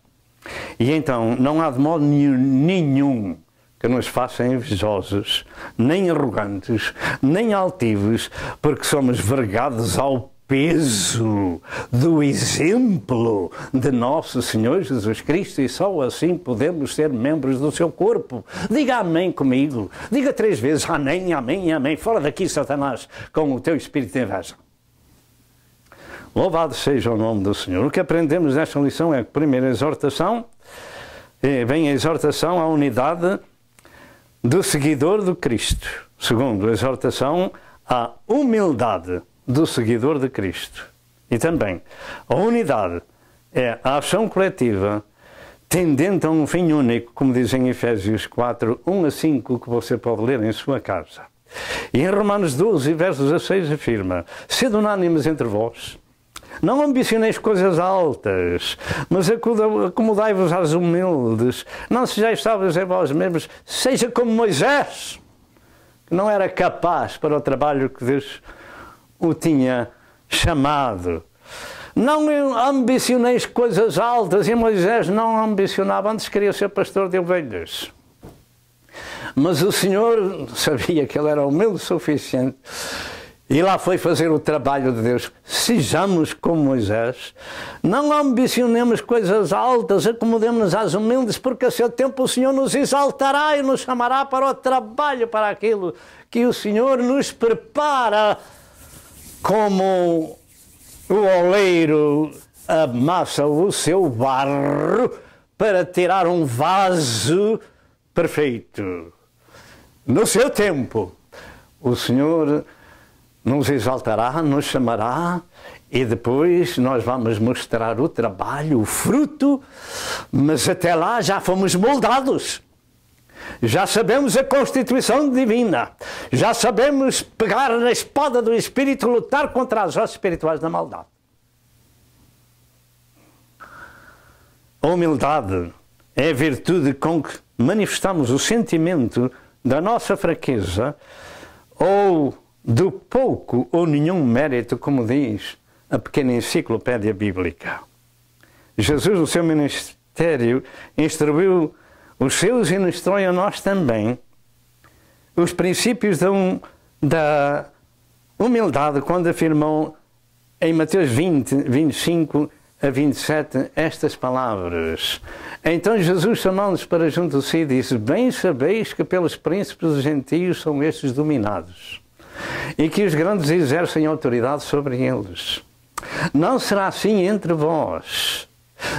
E então, não há de modo nenhum que nos façam invejosos, nem arrogantes, nem altivos, porque somos vergados ao peso do exemplo de nosso Senhor Jesus Cristo e só assim podemos ser membros do seu corpo. Diga amém comigo. Diga 3 vezes amém, amém, amém. Fora daqui, Satanás, com o teu espírito de inveja. Louvado seja o nome do Senhor. O que aprendemos nesta lição é que, primeiro, a exortação, vem a exortação à unidade do seguidor do Cristo. Segundo, a exortação à humildade do seguidor de Cristo. E também, a unidade é a ação coletiva tendente a um fim único, como diz em Efésios 4, 1 a 5, que você pode ler em sua casa. E em Romanos 12, versos 16, afirma: sede unânimes entre vós, não ambicioneis coisas altas, mas acomodai-vos às humildes, não sejais estáveis em vós mesmos, seja como Moisés, que não era capaz para o trabalho que Deus o tinha chamado. Não ambicioneis coisas altas, e Moisés não ambicionava, antes queria ser pastor de ovelhas. Mas o Senhor sabia que ele era humilde o suficiente e lá foi fazer o trabalho de Deus. Sejamos como Moisés, não ambicionemos coisas altas, acomodemos-nos às humildes, porque a seu tempo o Senhor nos exaltará e nos chamará para o trabalho, para aquilo que o Senhor nos prepara, como o oleiro amassa o seu barro para tirar um vaso perfeito. No seu tempo, o Senhor nos exaltará, nos chamará, e depois nós vamos mostrar o trabalho, o fruto, mas até lá já fomos moldados. Já sabemos a constituição divina, já sabemos pegar na espada do Espírito e lutar contra as hostes espirituais da maldade. A humildade é a virtude com que manifestamos o sentimento da nossa fraqueza ou do pouco ou nenhum mérito, como diz a pequena enciclopédia bíblica. Jesus, no seu ministério, instruiu os seus e nos instrui a nós também os princípios da humildade, quando afirmou em Mateus 20, 25 a 27 estas palavras. Então Jesus chamou-nos para junto de si e disse: bem sabeis que pelos príncipes dos gentios são estes dominados, e que os grandes exercem autoridade sobre eles. Não será assim entre vós.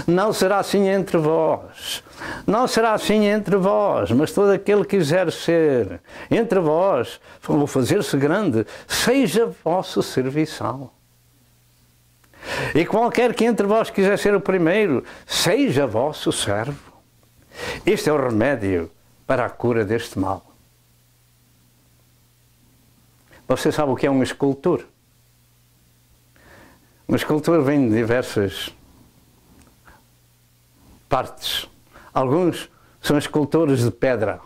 Não será assim entre vós. Não será assim entre vós, mas todo aquele que quiser ser entre vós, ou fazer-se grande, seja vosso serviçal. E qualquer que entre vós quiser ser o primeiro, seja vosso servo. Este é o remédio para a cura deste mal. Você sabe o que é um escultor? Um escultor vem de diversas partes. Alguns são escultores de pedra.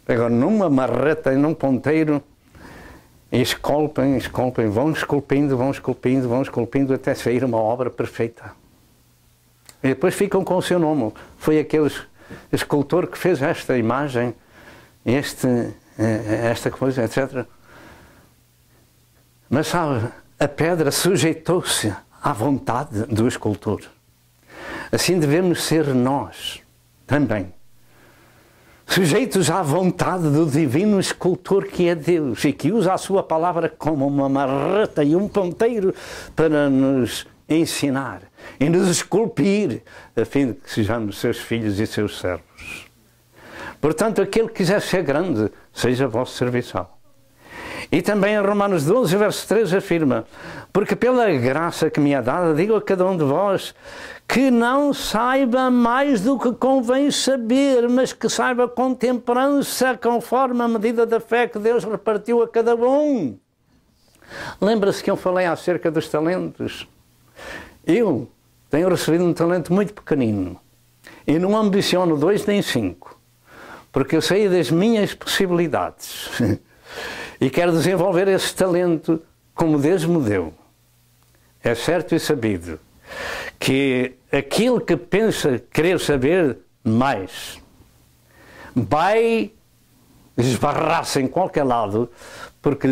Pegam numa marreta e num ponteiro e esculpem, vão esculpindo até sair uma obra perfeita. E depois ficam com o seu nome. Foi aquele escultor que fez esta imagem, esta coisa, etc. Mas sabe, a pedra sujeitou-se à vontade do escultor. Assim devemos ser nós também, sujeitos à vontade do divino escultor que é Deus e que usa a sua palavra como uma marreta e um ponteiro para nos ensinar e nos esculpir, a fim de que sejamos seus filhos e seus servos. Portanto, aquele que quiser ser grande, seja vosso serviçal. E também em Romanos 12, verso 3 afirma: porque pela graça que me é dada, digo a cada um de vós, que não saiba mais do que convém saber, mas que saiba com temperança, conforme a medida da fé que Deus repartiu a cada um. Lembra-se que eu falei acerca dos talentos? Eu tenho recebido um talento muito pequenino e não ambiciono 2 nem 5, porque eu sei das minhas possibilidades e quero desenvolver esse talento como Deus me deu. É certo e sabido que aquele que pensa querer saber mais vai esbarrar-se em qualquer lado, porque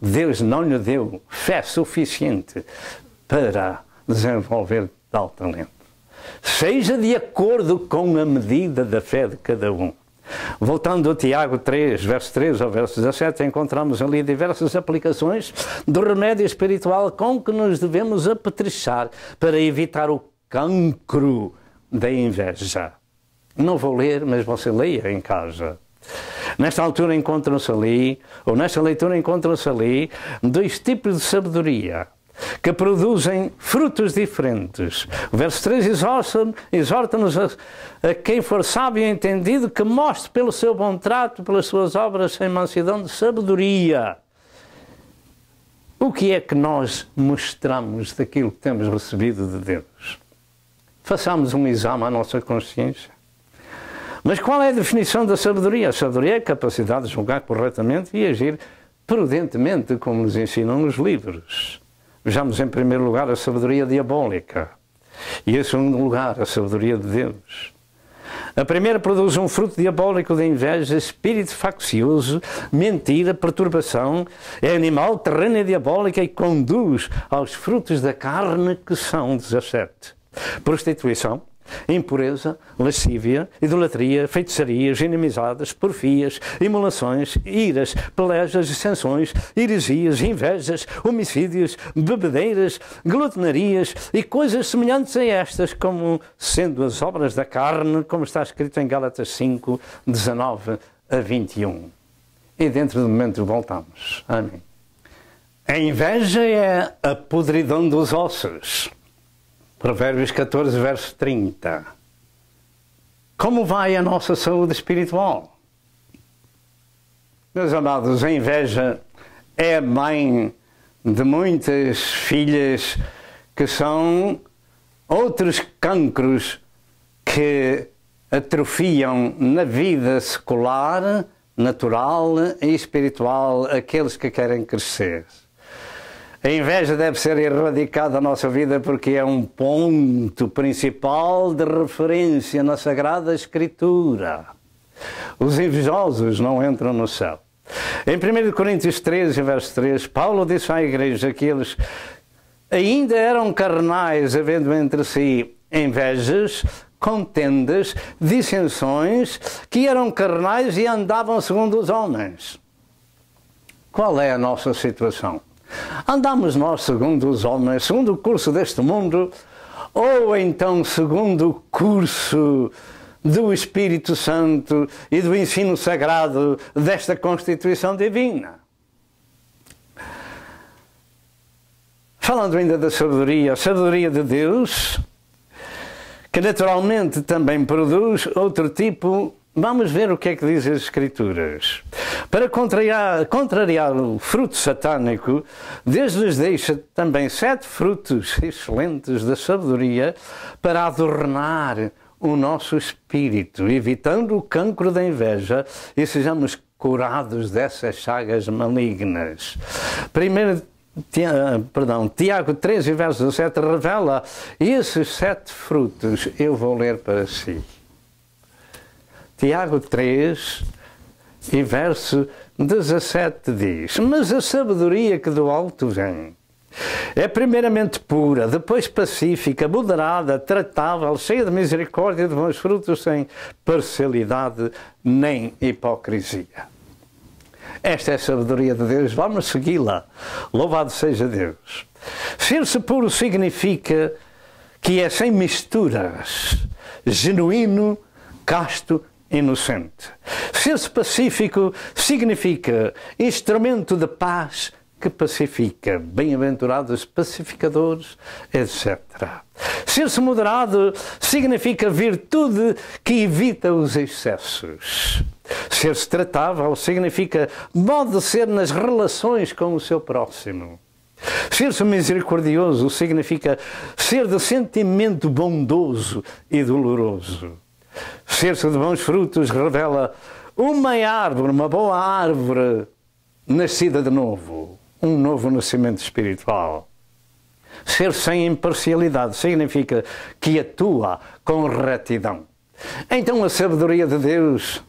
Deus não lhe deu fé suficiente para desenvolver tal talento. Seja de acordo com a medida da fé de cada um. Voltando a Tiago 3, verso 3 ao verso 17, encontramos ali diversas aplicações do remédio espiritual com que nos devemos apetrechar para evitar o cancro da inveja. Não vou ler, mas você leia em casa. Nesta altura encontram-se ali, ou nesta leitura encontram-se ali, 2 tipos de sabedoria que produzem frutos diferentes. O verso 3 exorta-nos a quem for sábio e entendido que mostre pelo seu bom trato, pelas suas obras, sem mansidão de sabedoria. O que é que nós mostramos daquilo que temos recebido de Deus? Façamos um exame à nossa consciência. Mas qual é a definição da sabedoria? A sabedoria é a capacidade de julgar corretamente e agir prudentemente, como nos ensinam nos livros. Vejamos em primeiro lugar a sabedoria diabólica e em segundo lugar a sabedoria de Deus. A primeira produz um fruto diabólico de inveja, espírito faccioso, mentira, perturbação, é animal, terrena e diabólica e conduz aos frutos da carne que são 17. Prostituição, impureza, lascívia, idolatria, feitiçarias, inimizades, porfias, imolações, iras, pelejas, dissensões, heresias, invejas, homicídios, bebedeiras, glutonarias e coisas semelhantes a estas, como sendo as obras da carne, como está escrito em Gálatas 5, 19 a 21. E dentro do momento voltamos. Amém. A inveja é a podridão dos ossos. Provérbios 14, verso 30. Como vai a nossa saúde espiritual? Meus amados, a inveja é a mãe de muitas filhas que são outros cancros que atrofiam na vida secular, natural e espiritual aqueles que querem crescer. A inveja deve ser erradicada da nossa vida porque é um ponto principal de referência na Sagrada Escritura. Os invejosos não entram no céu. Em 1 Coríntios 13, verso 3, Paulo disse à igreja que eles ainda eram carnais, havendo entre si invejas, contendas, dissensões, que eram carnais e andavam segundo os homens. Qual é a nossa situação? Andamos nós segundo os homens, segundo o curso deste mundo, ou então segundo o curso do Espírito Santo e do ensino sagrado desta Constituição Divina? Falando ainda da sabedoria, a sabedoria de Deus, que naturalmente também produz outro tipo. Vamos ver o que é que dizem as Escrituras. Para contrariar o fruto satânico, Deus lhes deixa também 7 frutos excelentes da sabedoria para adornar o nosso espírito, evitando o cancro da inveja e sejamos curados dessas chagas malignas. Tiago 13, verso 17 revela esses 7 frutos. Eu vou ler para si. Tiago 3, e verso 17 diz: mas a sabedoria que do alto vem é primeiramente pura, depois pacífica, moderada, tratável, cheia de misericórdia e de bons frutos, sem parcialidade nem hipocrisia. Esta é a sabedoria de Deus, vamos segui-la. Louvado seja Deus. Ser-se puro significa que é sem misturas, genuíno, casto inocente. Ser-se pacífico significa instrumento de paz que pacifica, bem-aventurados pacificadores, etc. Ser-se moderado significa virtude que evita os excessos. Ser-se tratável significa modo de ser nas relações com o seu próximo. Ser-se misericordioso significa ser de sentimento bondoso e doloroso. Ser-se de bons frutos revela uma árvore, uma boa árvore nascida de novo. Um novo nascimento espiritual. Ser sem imparcialidade significa que atua com retidão. Então a sabedoria de Deus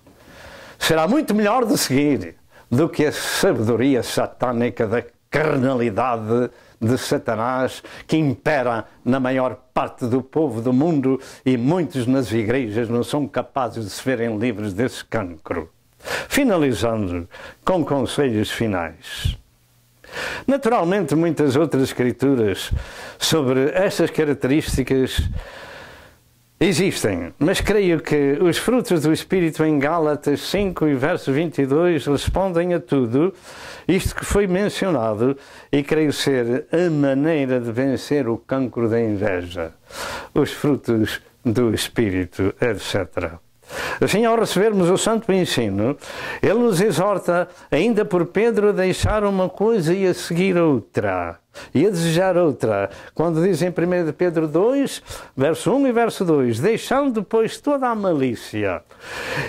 será muito melhor de seguir do que a sabedoria satânica da carnalidade de Satanás que impera na maior parte do povo do mundo e muitos nas igrejas não são capazes de se verem livres desse cancro. Finalizando com conselhos finais. Naturalmente, muitas outras escrituras sobre estas características existem, mas creio que os frutos do Espírito em Gálatas 5 e verso 22 respondem a tudo isto que foi mencionado e creio ser a maneira de vencer o cancro da inveja, os frutos do Espírito, etc. Assim, ao recebermos o santo ensino, ele nos exorta, ainda por Pedro, a deixar uma coisa e a seguir outra, e a desejar outra. Quando diz em 1 Pedro 2, verso 1 e verso 2, deixando depois toda a malícia,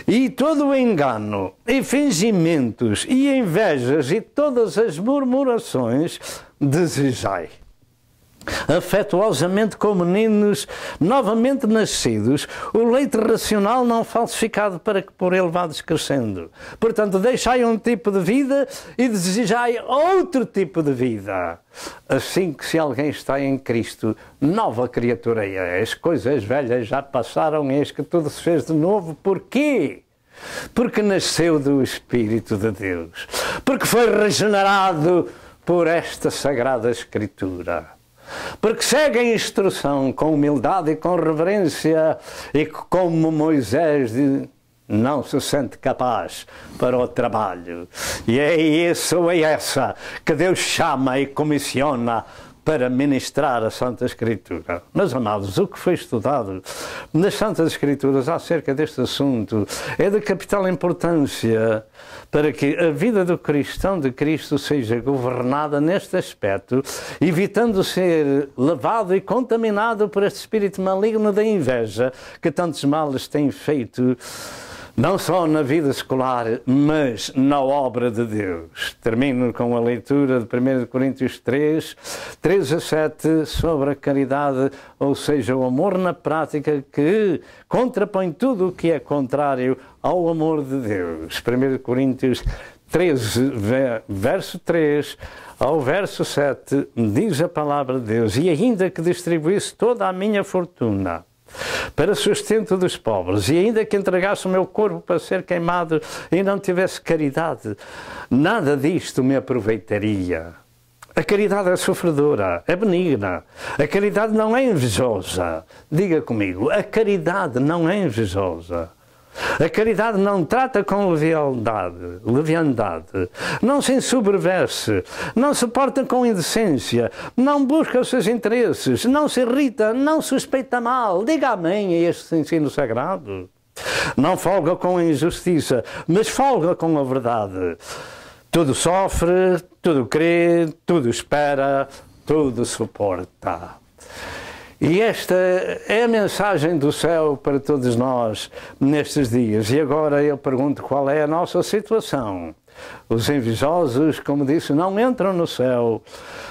e todo o engano, e fingimentos, e invejas, e todas as murmurações, desejai afetuosamente como meninos novamente nascidos, o leite racional não falsificado, para que por ele vades crescendo. Portanto, deixai um tipo de vida e desejai outro tipo de vida. Assim que se alguém está em Cristo, nova criatura é. As coisas velhas já passaram, eis que tudo se fez de novo. Porquê? Porque nasceu do Espírito de Deus. Porque foi regenerado por esta Sagrada Escritura. Porque segue a instrução com humildade e com reverência, e como Moisés não se sente capaz para o trabalho. E é esse ou é essa que Deus chama e comissiona para ministrar a Santa Escritura. Meus amados, o que foi estudado nas Santas Escrituras acerca deste assunto é de capital importância para que a vida do cristão de Cristo seja governada neste aspecto, evitando ser levado e contaminado por este espírito maligno da inveja que tantos males tem feito, não só na vida secular, mas na obra de Deus. Termino com a leitura de 1 Coríntios 3, 3 a 7, sobre a caridade, ou seja, o amor na prática que contrapõe tudo o que é contrário ao amor de Deus. 1 Coríntios 13, verso 3 ao verso 7, diz a palavra de Deus: e ainda que distribuísse toda a minha fortuna para sustento dos pobres, e ainda que entregasse o meu corpo para ser queimado e não tivesse caridade, nada disto me aproveitaria. A caridade é sofredora, é benigna. A caridade não é invejosa. Diga comigo, a caridade não é invejosa. A caridade não trata com leviandade, não se ensoberbece, não se porta com indecência, não busca os seus interesses, não se irrita, não suspeita mal. Diga amém a este ensino sagrado. Não folga com a injustiça, mas folga com a verdade. Tudo sofre, tudo crê, tudo espera, tudo suporta. E esta é a mensagem do céu para todos nós nestes dias. E agora eu pergunto, qual é a nossa situação? Os invejosos, como disse, não entram no céu.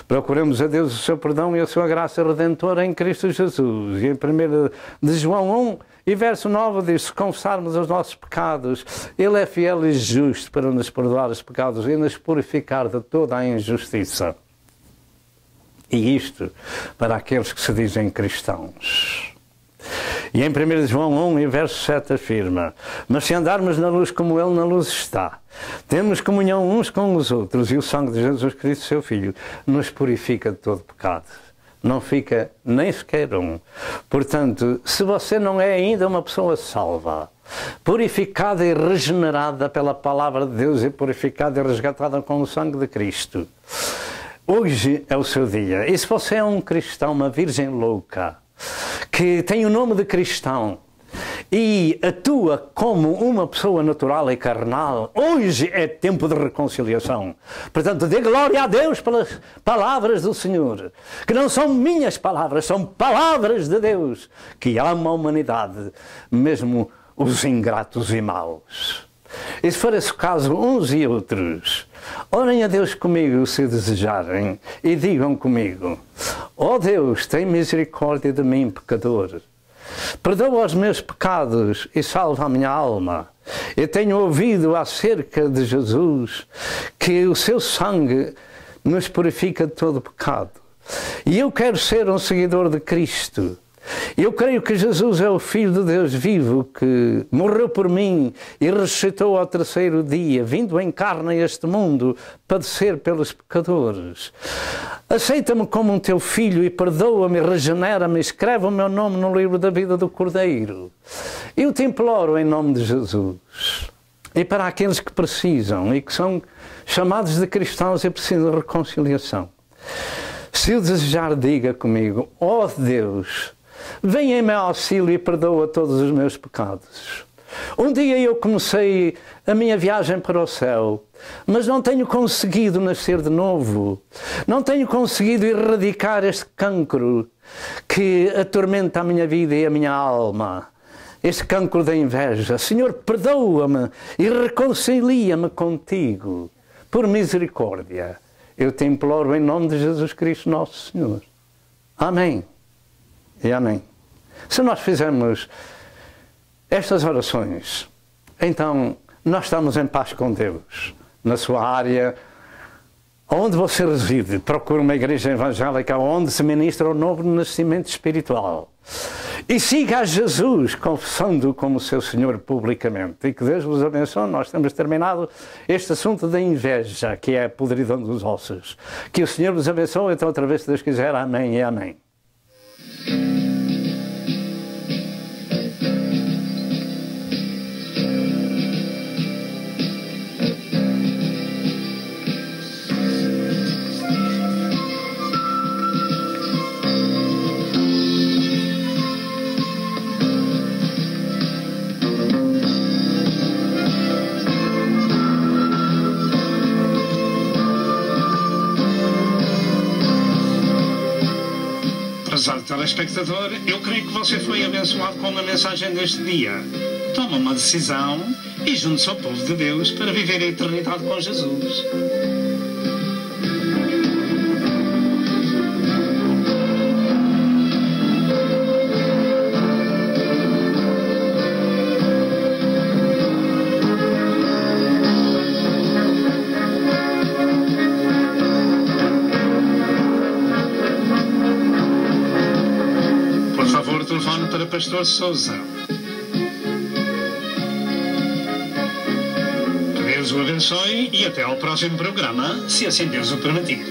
Procuremos a Deus o seu perdão e a sua graça redentora em Cristo Jesus. E em 1 de João 1 e verso 9 diz: se confessarmos os nossos pecados, Ele é fiel e justo para nos perdoar os pecados e nos purificar de toda a injustiça. E isto para aqueles que se dizem cristãos. E em 1 João 1 e verso 7 afirma: mas se andarmos na luz como Ele na luz está, temos comunhão uns com os outros, e o sangue de Jesus Cristo, seu Filho, nos purifica de todo pecado. não fica nem sequer um. Portanto, se você não é ainda uma pessoa salva, purificada e regenerada pela palavra de Deus e purificada e resgatada com o sangue de Cristo, hoje é o seu dia. E se você é um cristão, uma virgem louca, que tem o nome de cristão e atua como uma pessoa natural e carnal, hoje é tempo de reconciliação. Portanto, dê glória a Deus pelas palavras do Senhor, que não são minhas palavras, são palavras de Deus, que ama a humanidade, mesmo os ingratos e maus. E se for esse o caso, uns e outros, orem a Deus comigo se desejarem e digam comigo: ó Deus, tem misericórdia de mim, pecador. Perdoa os meus pecados e salva a minha alma. Eu tenho ouvido acerca de Jesus que o seu sangue nos purifica de todo pecado. E eu quero ser um seguidor de Cristo. Eu creio que Jesus é o Filho de Deus vivo, que morreu por mim e ressuscitou ao terceiro dia, vindo em carne a este mundo, padecer pelos pecadores. Aceita-me como um teu filho e perdoa-me, regenera-me, escreve o meu nome no livro da vida do Cordeiro. Eu te imploro em nome de Jesus. E para aqueles que precisam e que são chamados de cristãos e precisam de reconciliação, se o desejar, diga comigo: ó Deus, vem em meu auxílio e perdoa todos os meus pecados. Um dia eu comecei a minha viagem para o céu, mas não tenho conseguido nascer de novo. Não tenho conseguido erradicar este cancro que atormenta a minha vida e a minha alma. Este cancro da inveja. Senhor, perdoa-me e reconcilia-me contigo. Por misericórdia, eu te imploro em nome de Jesus Cristo, nosso Senhor. Amém. E amém. Se nós fizermos estas orações, então nós estamos em paz com Deus. Na sua área, onde você reside, procure uma igreja evangélica onde se ministra o novo nascimento espiritual. E siga a Jesus, confessando-o como seu Senhor publicamente. E que Deus vos abençoe. Nós temos terminado este assunto da inveja, que é a podridão dos ossos. Que o Senhor vos abençoe. Então, outra vez, se Deus quiser. Amém e amém. Prezado telespectador, eu creio que você foi abençoado com a mensagem deste dia. Toma uma decisão e junte-se ao povo de Deus para viver a eternidade com Jesus. Telefone para Pastor Sousa. Que Deus o abençoe e até ao próximo programa, se assim Deus o permitir.